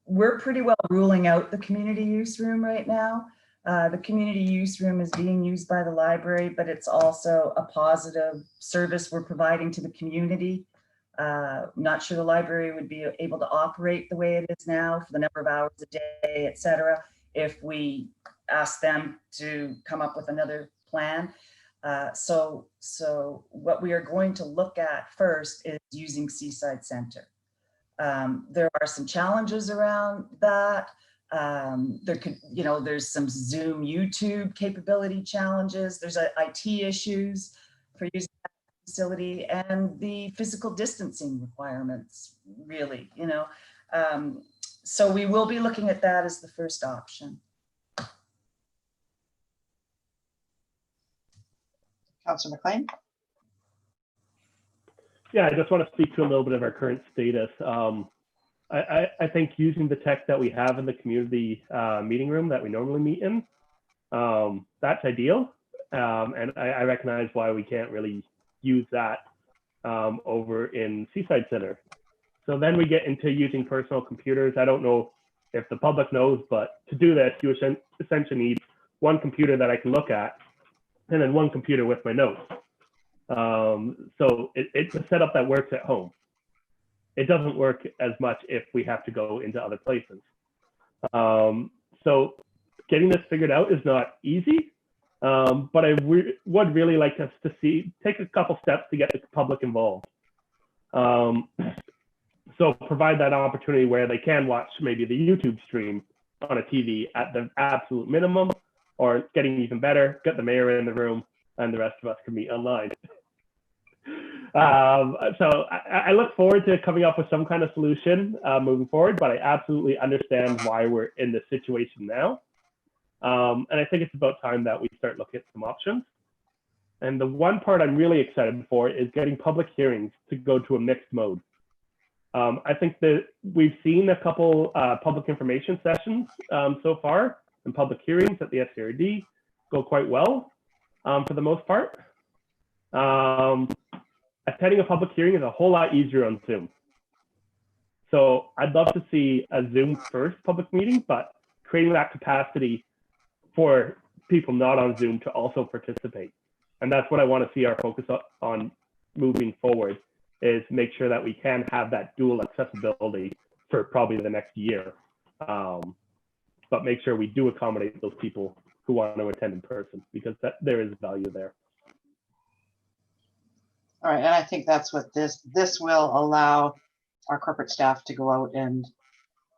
we're pretty well ruling out the community use room right now. The community use room is being used by the library, but it's also a positive service we're providing to the community. Not sure the library would be able to operate the way it is now for the number of hours a day, et cetera, if we ask them to come up with another plan. So what we are going to look at first is using Seaside Center. There are some challenges around that. There's some Zoom, YouTube capability challenges. There's IT issues for using that facility and the physical distancing requirements, really, so we will be looking at that as the first option. Councillor McLean? Yeah, I just want to speak to a little bit of our current status. I think using the tech that we have in the community meeting room that we normally meet in, that's ideal. And I recognize why we can't really use that over in Seaside Center. So then we get into using personal computers. I don't know if the public knows, but to do this, you essentially need one computer that I can look at and then one computer with my notes. So it's a setup that works at home. It doesn't work as much if we have to go into other places. So getting this figured out is not easy, but I would really like us to take a couple steps to get the public involved. So provide that opportunity where they can watch maybe the YouTube stream on a TV at the absolute minimum, or getting even better, get the mayor in the room and the rest of us can meet online. So I look forward to coming up with some kind of solution moving forward, but I absolutely understand why we're in this situation now. And I think it's about time that we start looking at some options. And the one part I'm really excited for is getting public hearings to go to a mixed mode. I think that we've seen a couple public information sessions so far, and public hearings at the SCRD go quite well for the most part. Attending a public hearing is a whole lot easier on Zoom. So I'd love to see a Zoom first public meeting, but creating that capacity for people not on Zoom to also participate. And that's what I want to see our focus on moving forward, is make sure that we can have that dual accessibility for probably the next year. But make sure we do accommodate those people who want to attend in person, because there is value there. All right, and I think that's what this will allow our corporate staff to go out and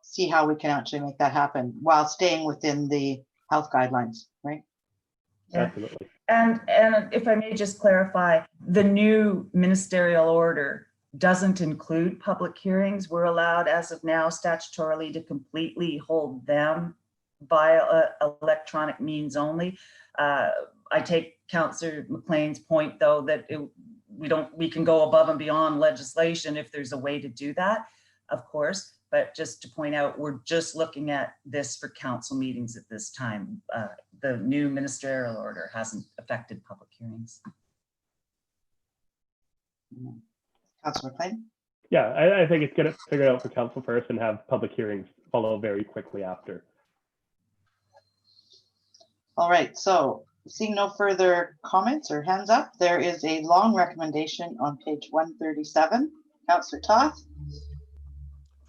see how we can actually make that happen while staying within the health guidelines, right? Yeah. Definitely. And if I may just clarify, the new ministerial order doesn't include public hearings. We're allowed as of now statutorily to completely hold them via electronic means only. I take Councillor McLean's point, though, that we can go above and beyond legislation if there's a way to do that, of course. But just to point out, we're just looking at this for council meetings at this time. The new ministerial order hasn't affected public hearings. Councillor McLean? Yeah, I think it's going to figure it out for council first and have public hearings follow very quickly after. All right, so seeing no further comments or hands up, there is a long recommendation on page 137. Councillor Toth?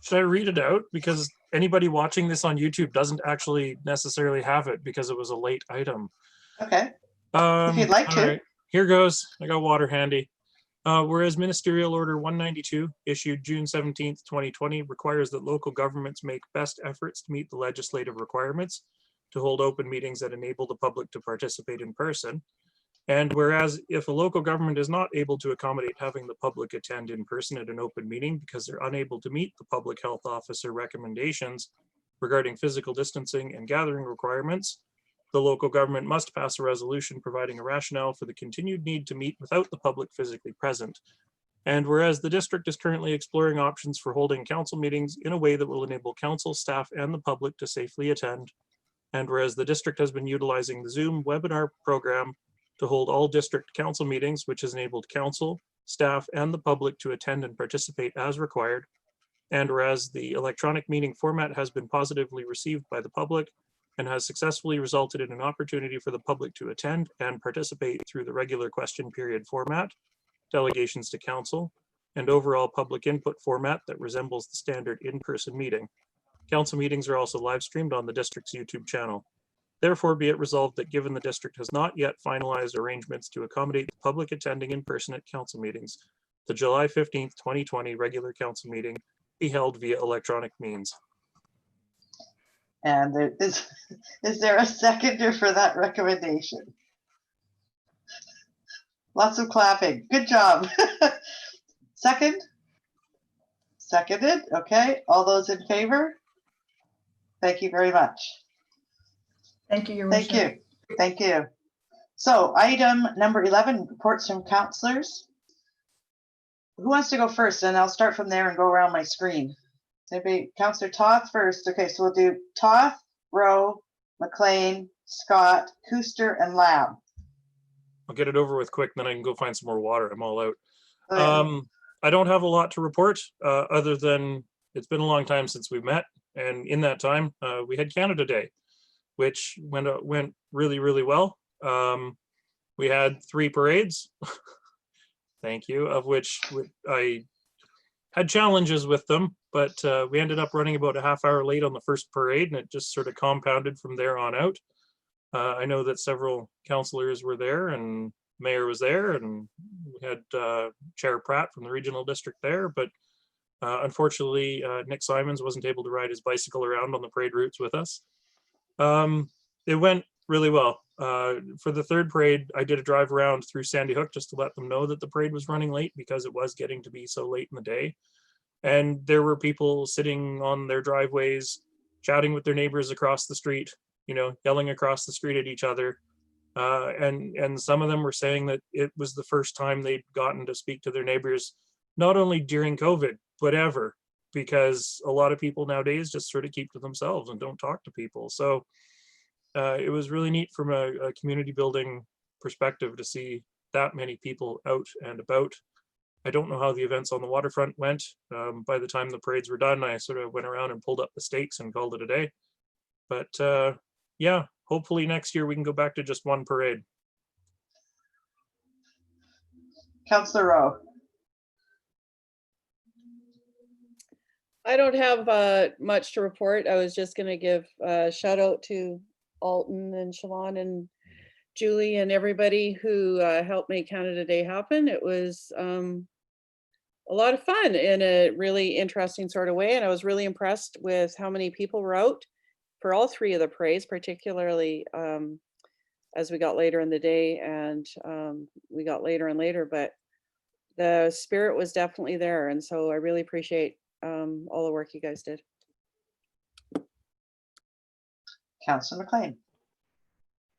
Should I read it out? Because anybody watching this on YouTube doesn't actually necessarily have it because it was a late item. Okay, if you'd like all to. right, here goes. I got water handy. Whereas Ministerial Order 192, issued June 17th, 2020, requires that local governments make best efforts to meet the legislative requirements to hold open meetings that enable the public to participate in person. And whereas if a local government is not able to accommodate having the public attend in person at an open meeting because they're unable to meet the public health officer recommendations regarding physical distancing and gathering requirements, the local government must pass a resolution providing a rationale for the continued need to meet without the public physically present. And whereas the district is currently exploring options for holding council meetings in a way that will enable council, staff, and the public to safely attend, and whereas the district has been utilizing the Zoom webinar program to hold all district council meetings, which has enabled council, staff, and the public to attend and participate as required, and whereas the electronic meeting format has been positively received by the public and has successfully resulted in an opportunity for the public to attend and participate through the regular question period format, delegations to council, and overall public input format that resembles the standard in-person meeting. Council meetings are also live streamed on the district's YouTube channel. Therefore, be it resolved that given the district has not yet finalized arrangements to accommodate the public attending in person at council meetings, the July 15th, 2020 regular council meeting be held via electronic means. And there is there a seconder for that recommendation? Lots of clapping. Good job. Second? Seconded. Okay. All those in favor? Thank you very much. Thank you, Your Thank Worship. you. Thank you. So item number 11, reports from councillors. Who wants to go first? And I'll start from there and go around my screen. Maybe Councillor Toth first. Okay, so we'll do Toth, Rowe, McLean, Scott, Kuster, and Lab. I'll get it over with quick, then I can go find some more water. I'm all out. Okay. I don't have a lot to report other than it's been a long time since we met. And in that time, we had Canada Day, which went really, really well. We had 3 parades, thank you, of which I had challenges with them, but we ended up running about a half hour late on the first parade, and it just sort of compounded from there on out. I know that several councillors were there and mayor was there, and we had Chair Pratt from the regional district there, but unfortunately, Nick Simons wasn't able to ride his bicycle around on the parade routes with us. It went really well. For the third parade, I did a drive around through Sandy Hook just to let them know that the parade was running late because it was getting to be so late in the day. And there were people sitting on their driveways, chatting with their neighbors across the street, you know, yelling across the street at each other. And some of them were saying that it was the first time they'd gotten to speak to their neighbors, not only during COVID, but ever, because a lot of people nowadays just sort of keep to themselves and don't talk to people. So it was really neat from a community building perspective to see that many people out and about. I don't know how the events on the waterfront went. By the time the parades were done, I sort of went around and pulled up the stakes and called it a day. But yeah, hopefully next year we can go back to just one parade. Councillor Rowe. I don't have much to report. I was just going to give a shout out to Alton and Siobhan and Julie and everybody who helped make Canada Day happen. It was a lot of fun in a really interesting sort of way. And I was really impressed with how many people were out for all three of the parades, particularly as we got later in the day and we got later and later, but the spirit was definitely there. And so I really appreciate all the work you guys did. Councillor McLean.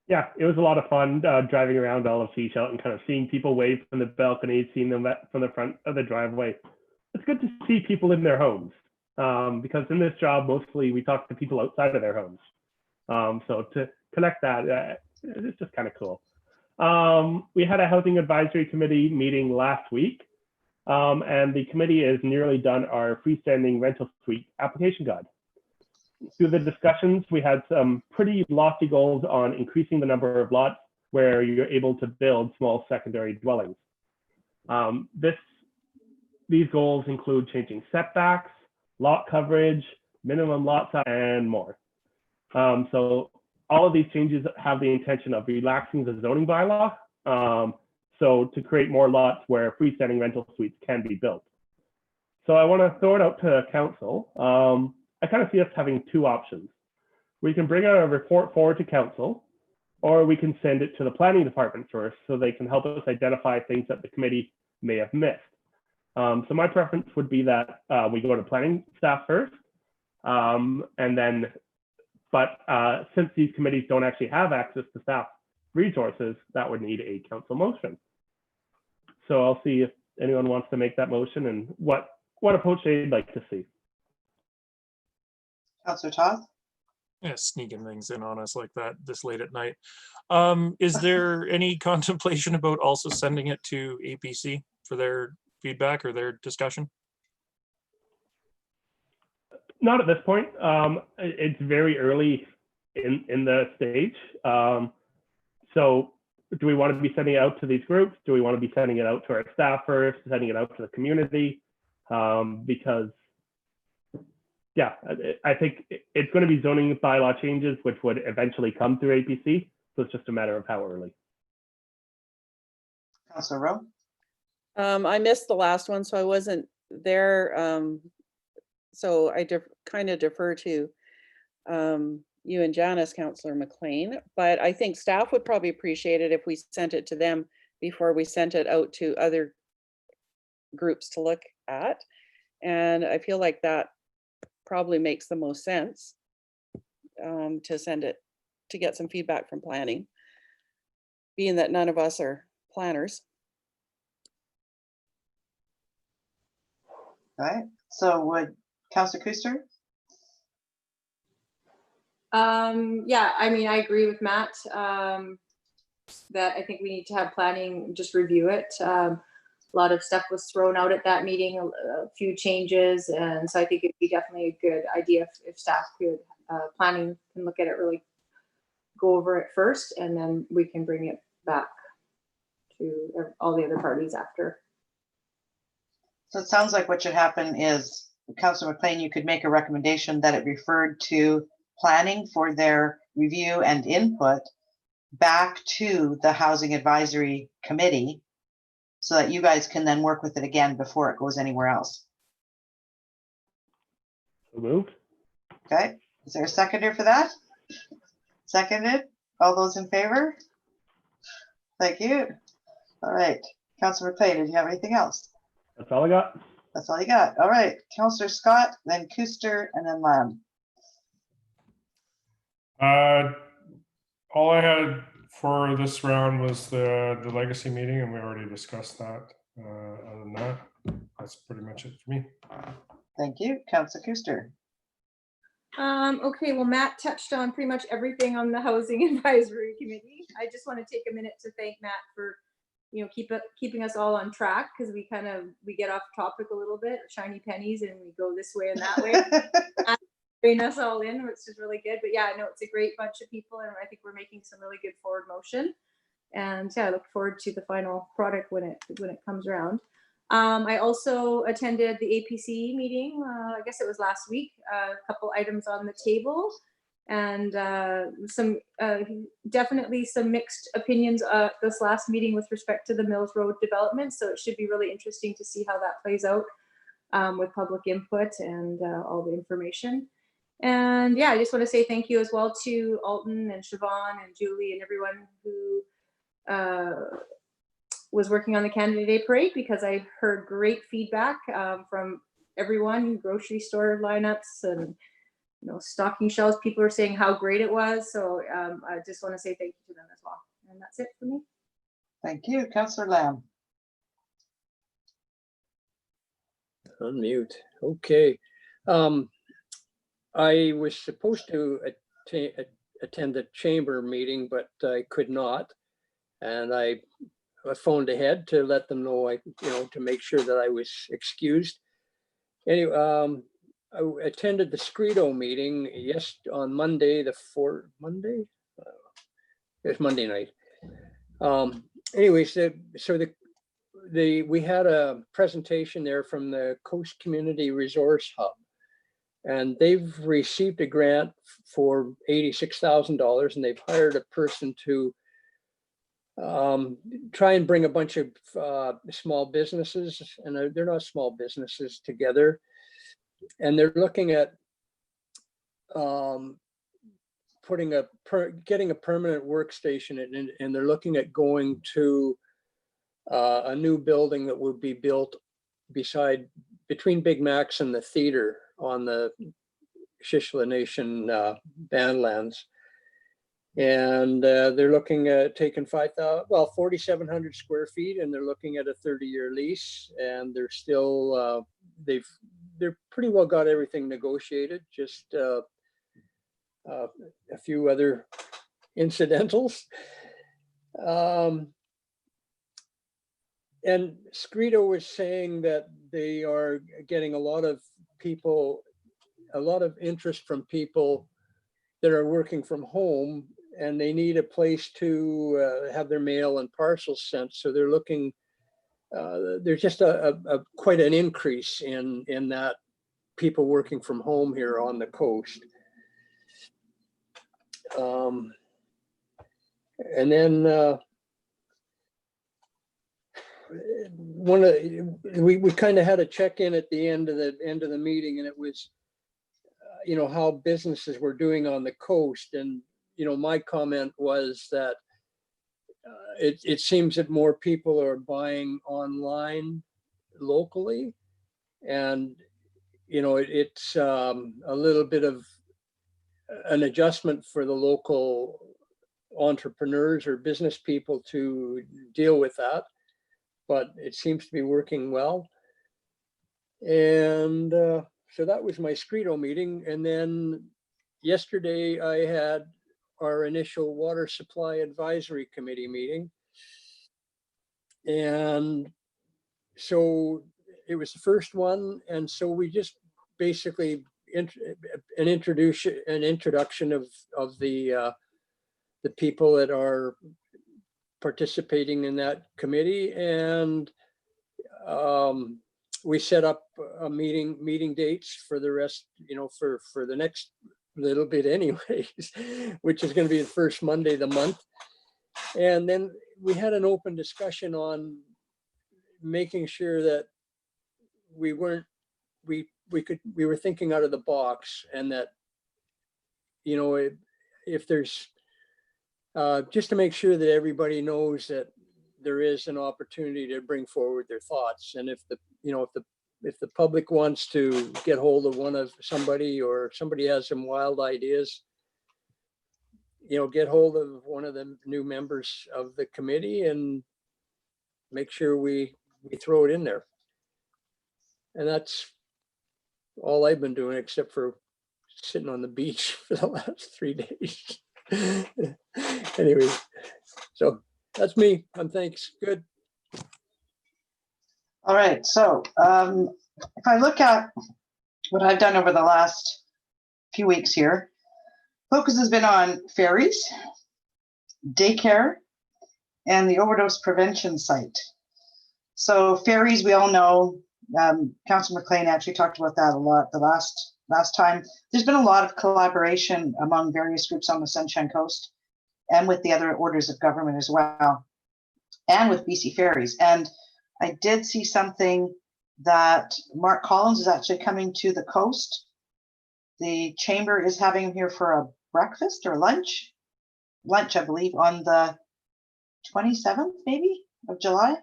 Yeah, it was a lot of fun driving around all of Sechelt and kind of seeing people wave from the balcony, seeing them from the front of the driveway. It's good to see people in their homes because in this job, mostly we talk to people outside of their homes. So to connect that, it's just kind of cool. We had a housing advisory committee meeting last week, and the committee is nearly done our freestanding rental suite application guide. Through the discussions, we had some pretty lofty goals on increasing the number of lots where you're able to build small secondary dwellings. These goals include changing setbacks, lot coverage, minimum lot size, and more. So all of these changes have the intention of relaxing the zoning bylaw, so to create more lots where freestanding rental suites can be built. So I want to throw it out to council. I kind of see us having two options. We can bring a report forward to council, or we can send it to the planning department first so they can help us identify things that the committee may have missed. So my preference would be that we go to planning staff first, and then, but since these committees don't actually have access to staff resources, that would need a council motion. So I'll see if anyone wants to make that motion and what approach they'd like to see. Councillor Toth. Yeah, sneaking things in on us like that this late at night. Is there any contemplation about also sending it to APC for their feedback or their discussion? Not at this point. It's very early in the stage. So do we want to be sending it out to these groups? Do we want to be sending it out to our staff first, sending it out to the community? Because yeah, I think it's going to be zoning bylaw changes, which would eventually come through APC. So it's just a matter of how early. Councillor Rowe. I missed the last one, so I wasn't there. So I kind of defer to you and Janice, Councillor McLean, but I think staff would probably appreciate it if we sent it to them before we sent it out to other groups to look at. And I feel like that probably makes the most sense to send it, to get some feedback from planning, being that none of us are planners. All right, so would Councillor Kuster? Yeah, I mean, I agree with Matt that I think we need to have planning just review it. A lot of stuff was thrown out at that meeting, a few changes, and so I think it'd be definitely a good idea if staff could, planning can look at it, really go over it first, and then we can bring it back to all the other parties after. So it sounds like what should happen is, Councillor McLean, you could make a recommendation that it referred to planning for their review and input back to the Housing Advisory Committee so that you guys can then work with it again before it goes anywhere else. So moved. Okay, is there a seconder for that? Seconded, all those in favor? Thank you. All right, Councillor McLean, did you have anything else? That's all I got. That's all you got. All right, Councillor Scott, then Kuster, and then Lamb. All I had for this round was the legacy meeting, and we already discussed that. Other than that, that's pretty much it for me. Thank you, Councillor Kuster. Okay, well, Matt touched on pretty much everything on the Housing Advisory Committee. I just want to take a minute to thank Matt for, keeping us all on track, because we get off topic a little bit, shiny pennies, and we go this way and that way. Bring us all in, which is really good. But yeah, I know it's a great bunch of people, and I think we're making some really good forward motion. And yeah, I look forward to the final product when it comes around. I also attended the APC meeting. I guess it was last week. A couple items on the table. and some definitely some mixed opinions this last meeting with respect to the Mills Road development. So it should be really interesting to see how that plays out with public input and all the information. And yeah, I just want to say thank you as well to Alton and Siobhan and Julie and everyone who was working on the Canada Day Parade, because I heard great feedback from everyone, grocery store lineups and stocking shelves. People are saying how great it was. So I just want to say thank you to them as well. And that's it for me. Thank you, Councillor Lamb. Unmute. Okay. I was supposed to attend the chamber meeting, but I could not. And I phoned ahead to let them know, to make sure that I was excused. Anyway, I attended the Scredo meeting on Monday, it was Monday night. Anyways, we had a presentation there from the Coast Community Resource Hub, and they've received a grant for $86,000, and they've hired a person to try and bring a bunch of small businesses, and they're not small businesses, together. And they're looking at getting a permanent workstation, and they're looking at going to a new building that would be built between Big Macs and the theater on the Shishla Nation Bandlands. And they're looking at taking 4,700 square feet, and they're looking at a 30-year lease, and they're still they're pretty well got everything negotiated, just a few other incidentals. And Scredo was saying that they are getting a lot of interest from people that are working from home, and they need a place to have their mail and parcels sent. So they're looking, there's just quite an increase in that people working from home here on the coast. And then we kind of had a check-in at the end of the meeting, and it was how businesses were doing on the coast. And my comment was that it seems that more people are buying online locally, and it's a little bit of an adjustment for the local entrepreneurs or business people to deal with that, but it seems to be working well. And so that was my Scredo meeting. And then yesterday I had our initial water supply advisory committee meeting. And so it was the first one. And so we just basically an introduction of the people that are participating in that committee. And we set up a meeting dates for the rest, for the next little bit anyways, which is going to be the first Monday of the month. And then we had an open discussion on making sure that we were thinking out of the box, and that, if there's just to make sure that everybody knows that there is an opportunity to bring forward their thoughts. And if the public wants to get hold of somebody, or somebody has some wild ideas, get hold of one of the new members of the committee and make sure we throw it in there. And that's all I've been doing, except for sitting on the beach for the last 3 days. Anyway, so that's me. Thanks. Good. All right. So if I look at what I've done over the last few weeks here, focus has been on ferries, daycare, and the overdose prevention site. So ferries, we all know, Councillor McLean actually talked about that a lot the last last time. There's been a lot of collaboration among various groups on the Sunshine Coast and with the other orders of government as well, and with BC Ferries. And I did see something that Mark Collins is actually coming to the coast. The chamber is having him here for a breakfast or lunch, I believe, on the 27th, maybe, of July.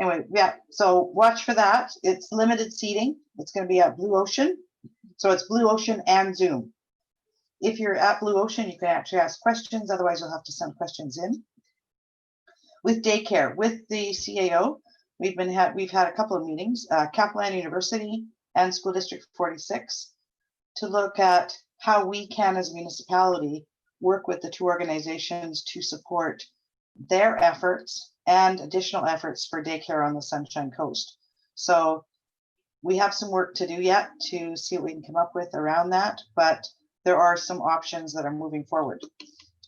Anyway, yeah, so watch for that. It's limited seating. It's going to be at Blue Ocean. So it's Blue Ocean and Zoom. If you're at Blue Ocean, you can actually ask questions. Otherwise, you'll have to send questions in. With daycare, with the CAO, we've had a couple of meetings, Capilano University and School District 46, to look at how we can, as a municipality, work with the two organizations to support their efforts and additional efforts for daycare on the Sunshine Coast. So we have some work to do yet to see what we can come up with around that, but there are some options that are moving forward.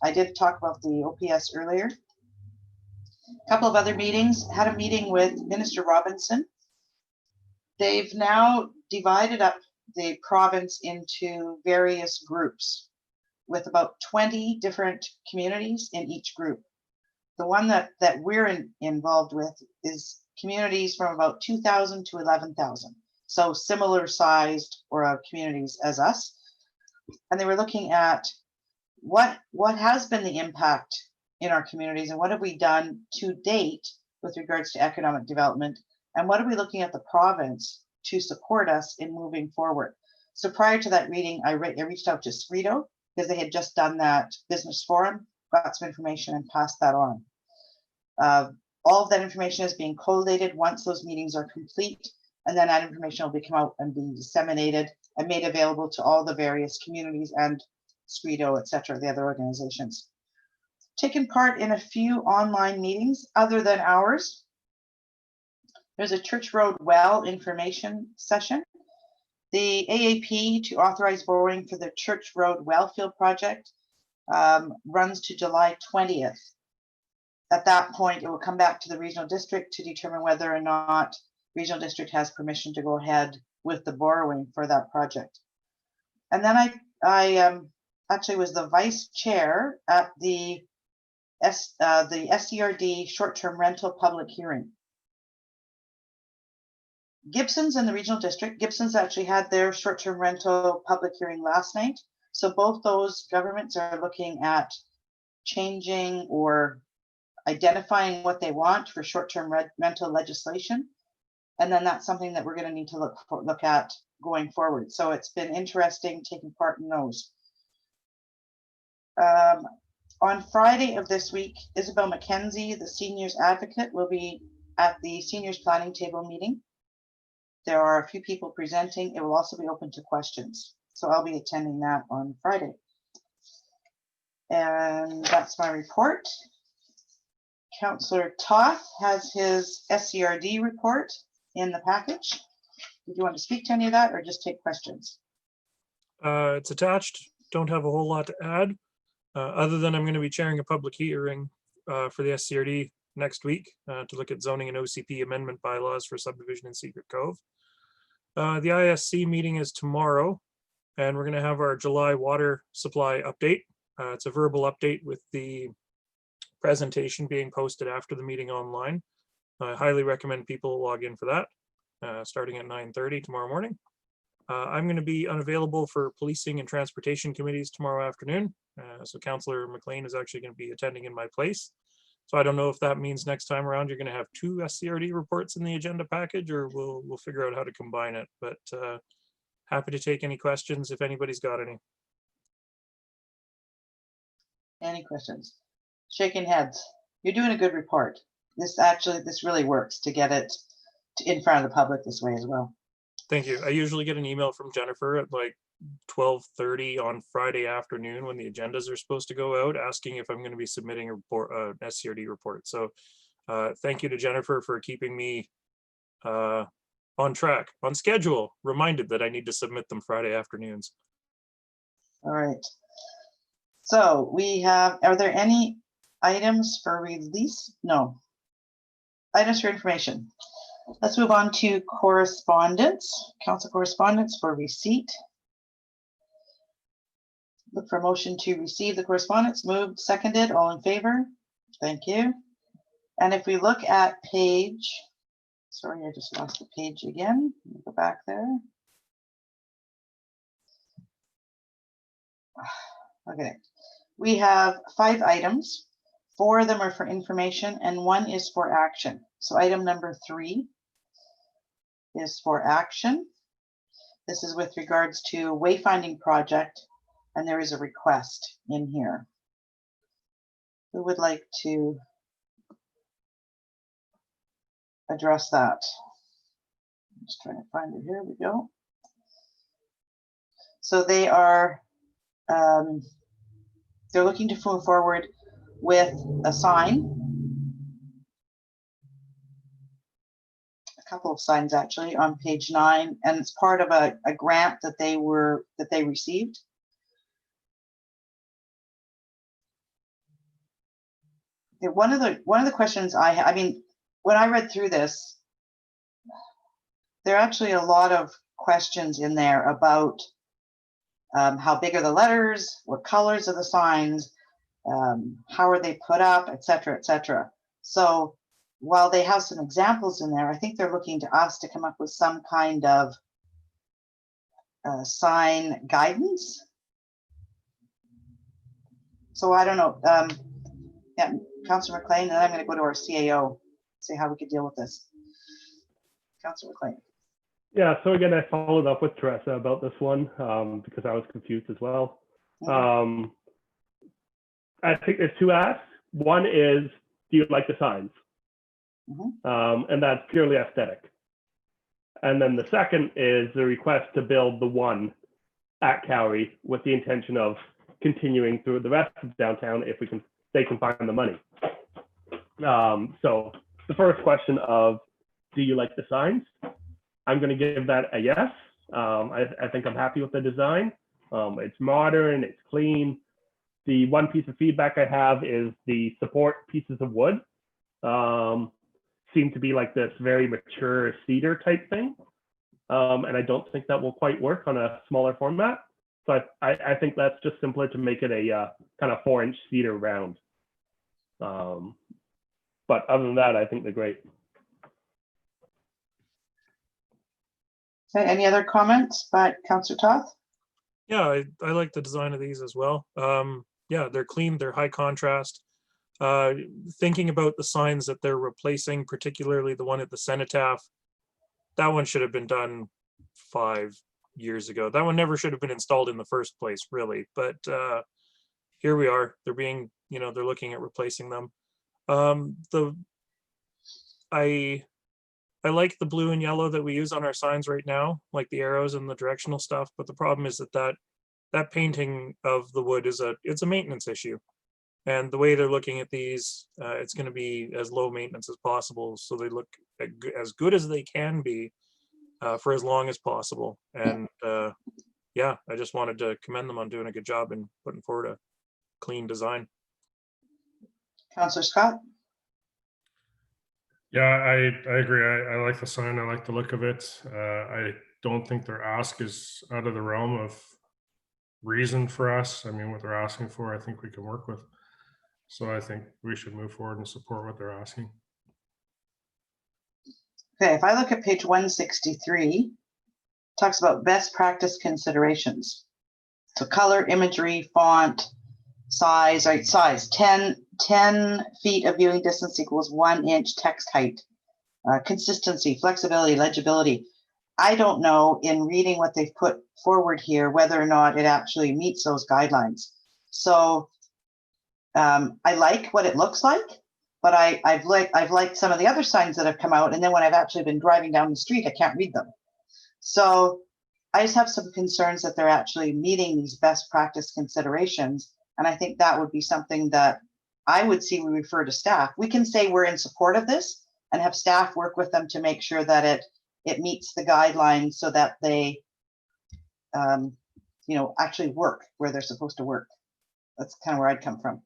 I did talk about the OPS earlier. A couple of other meetings, had a meeting with Minister Robinson. They've now divided up the province into various groups with about 20 different communities in each group. The one that we're involved with is communities from about 2,000 to 11,000. So similar sized or communities as us. And they were looking at what has been the impact in our communities and what have we done to date with regards to economic development, and what are we looking at the province to support us in moving forward. So prior to that reading, I reached out to Scrito because they had just done that business forum, got some information and passed that on. All of that information is being collated once those meetings are complete, and then that information will come out and be disseminated and made available to all the various communities and Scrito, et cetera, the other organizations. Taken part in a few online meetings other than ours. There's a Church Road well information session. The AAP to authorize borrowing for the Church Road Wellfield project runs to July 20th. At that point, it will come back to the regional district to determine whether or not regional district has permission to go ahead with the borrowing for that project. And then I actually was the vice chair at the SCRD short-term rental public hearing. Gibson's in the regional district. Gibson's actually had their short-term rental public hearing last night. So both those governments are looking at changing or identifying what they want for short-term rental legislation. And then that's something that we're going to need to look at going forward. So it's been interesting taking part in those. On Friday of this week, Isabel McKenzie, the seniors advocate, will be at the seniors planning table meeting. There are a few people presenting. It will also be open to questions. So I'll be attending that on Friday. And that's my report. Councillor Toth has his SCRD report in the package. Did you want to speak to any of that or just take questions? It's attached. Don't have a whole lot to add, other than I'm going to be chairing a public hearing for the SCRD next week to look at zoning and OCP amendment bylaws for subdivision in Secret Cove. The ISC meeting is tomorrow, and we're going to have our July water supply update. It's a verbal update with the presentation being posted after the meeting online. I highly recommend people log in for that, starting at 9:30 tomorrow morning. I'm going to be unavailable for policing and transportation committees tomorrow afternoon. So Councillor McLean is actually going to be attending in my place. So I don't know if that means next time around you're going to have 2 SCRD reports in the agenda package, or we'll figure out how to combine it. But happy to take any questions if anybody's got any. Any questions? Shaking heads. You're doing a good report. This really works to get it in front of the public this way as well. Thank you. I usually get an email from Jennifer at like 12:30 on Friday afternoon when the agendas are supposed to go out, asking if I'm going to be submitting a report, SCRD report. So thank you to Jennifer for keeping me on track, on schedule, reminded that I need to submit them Friday afternoons. All right. So we have, are there any items for release? No. Items for information. Let's move on to correspondence, council correspondence for receipt. Look for a motion to receive the correspondence. Moved, seconded, all in favor? Thank you. And if we look at page, sorry, I just lost the page again. Let me go back there. Okay, we have 5 items. 4 of them are for information and 1 is for action. So item number 3 is for action. This is with regards to wayfinding project, and there is a request in here. Who would like to address that? I'm just trying to find it. Here we go. So they are they're looking to move forward with a sign, a couple of signs actually, on page 9, and it's part of a grant that they received. Okay, one of the questions I mean, when I read through this, there are actually a lot of questions in there about how big are the letters, what colors are the signs, how are they put up, et cetera, et cetera. So while they have some examples in there, I think they're looking to us to come up with some kind of sign guidance. So I don't know. Yeah, Councillor McLean, and then I'm going to go to our CAO, see how we could deal with this. Councillor McLean. Yeah, so again, I followed up with Teresa about this one because I was confused as well. I think there's 2 asks. One is, do you like the signs? And that's purely aesthetic. And then the second is the request to build the one at Cowrie with the intention of continuing through the rest of downtown if they can find the money. So the first question of, do you like the signs? I'm going to give that a yes. I think I'm happy with the design. It's modern, it's clean. The one piece of feedback I have is the support pieces of wood seem to be like this very mature cedar type thing. And I don't think that will quite work on a smaller format. So I think that's just simpler to make it a kind of 4-inch cedar round. But other than that, I think they're great. Okay, any other comments by Councillor Toth? Yeah, I like the design of these as well. Yeah, they're clean, they're high contrast. Thinking about the signs that they're replacing, particularly the one at the Cenotaph, that one should have been done 5 years ago. That one never should have been installed in the first place, really. But here we are. They're being, they're looking at replacing them. I like the blue and yellow that we use on our signs right now, like the arrows and the directional stuff. But the problem is that painting of the wood it's a maintenance issue. And the way they're looking at these, it's going to be as low maintenance as possible, so they look as good as they can be for as long as possible. And yeah, I just wanted to commend them on doing a good job and putting forward a clean design. Councillor Scott? Yeah, I agree. I like the sign. I like the look of it. I don't think their ask is out of the realm of reason for us. I mean, what they're asking for, I think we can work with. So I think we should move forward and support what they're asking. Okay, if I look at page 163, talks about best practice considerations. So color, imagery, font, size, right? Size, 10 feet of viewing distance equals 1 inch text height. Consistency, flexibility, legibility. I don't know in reading what they've put forward here whether or not it actually meets those guidelines. So I like what it looks like, but I've liked some of the other signs that have come out, and then when I've actually been driving down the street, I can't read them. So I just have some concerns that they're actually meeting these best practice considerations, and I think that would be something that I would see we refer to staff. We can say we're in support of this and have staff work with them to make sure that it meets the guidelines so that they actually work where they're supposed to work. That's kind of where I'd come from.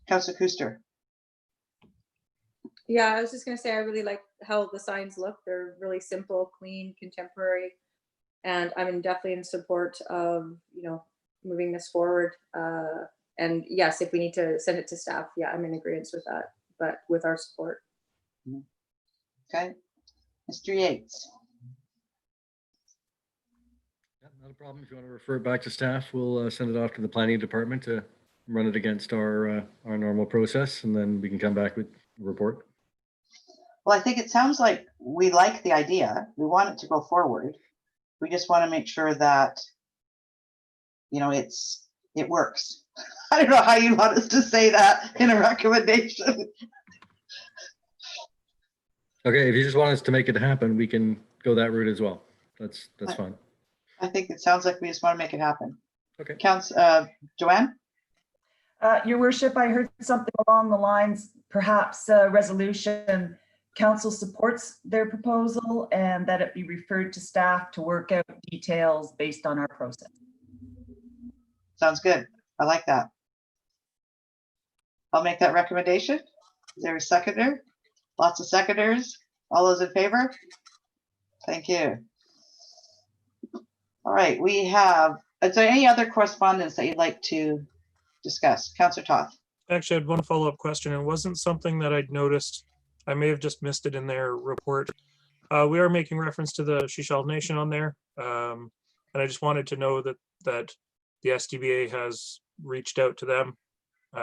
Councillor Kuster. Yeah, I was just going to say, I really like how the signs look. They're really simple, clean, contemporary. And I'm definitely in support of, moving this forward. And yes, if we need to send it to staff, yeah, I'm in agreement with that, but with our support. Okay. Mr. Yates. Yeah, not a problem. If you want to refer it back to staff, we'll send it off to the planning department to run it against our normal process, and then we can come back with a report. Well, I think it sounds like we like the idea. We want it to go forward. We just want to make sure that, you know, it works. I don't know how you want us to say that in a recommendation. Okay, if you just want us to make it happen, we can go that route as well. That's fine. I think it sounds like we just want to make it happen. Okay. Joanne? Your worship, I heard something along the lines, perhaps a resolution, council supports their proposal and that it be referred to staff to work out details based on our process. Sounds good. I like that. I'll make that recommendation. Is there a seconder? Lots of seconders. All those in favor? Thank you. All right, we have, is there any other correspondence that you'd like to discuss? Councillor Toth. Actually, I had one follow-up question. It wasn't something that I'd noticed. I may have just missed it in their report. We are making reference to the Sechelt Nation on there. And I just wanted to know that the SDBA has reached out to them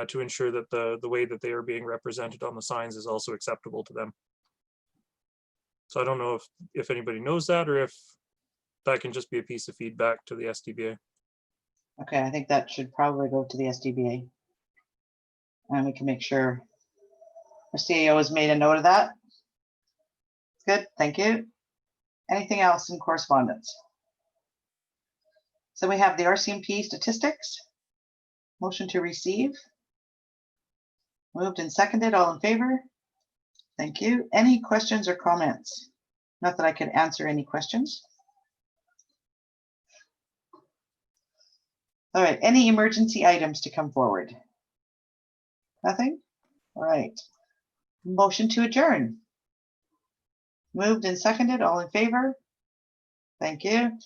to ensure that the way that they are being represented on the signs is also acceptable to them. So I don't know if anybody knows that, or if that can just be a piece of feedback to the SDBA. Okay, I think that should probably go to the SDBA. And we can make sure our CEO has made a note of that. Good, thank you. Anything else in correspondence? So we have the RCMP statistics. Motion to receive. Moved and seconded, all in favor? Thank you. Any questions or comments? Not that I could answer any questions. All right, any emergency items to come forward? Nothing? All right. Motion to adjourn. Moved and seconded, all in favor? Thank you.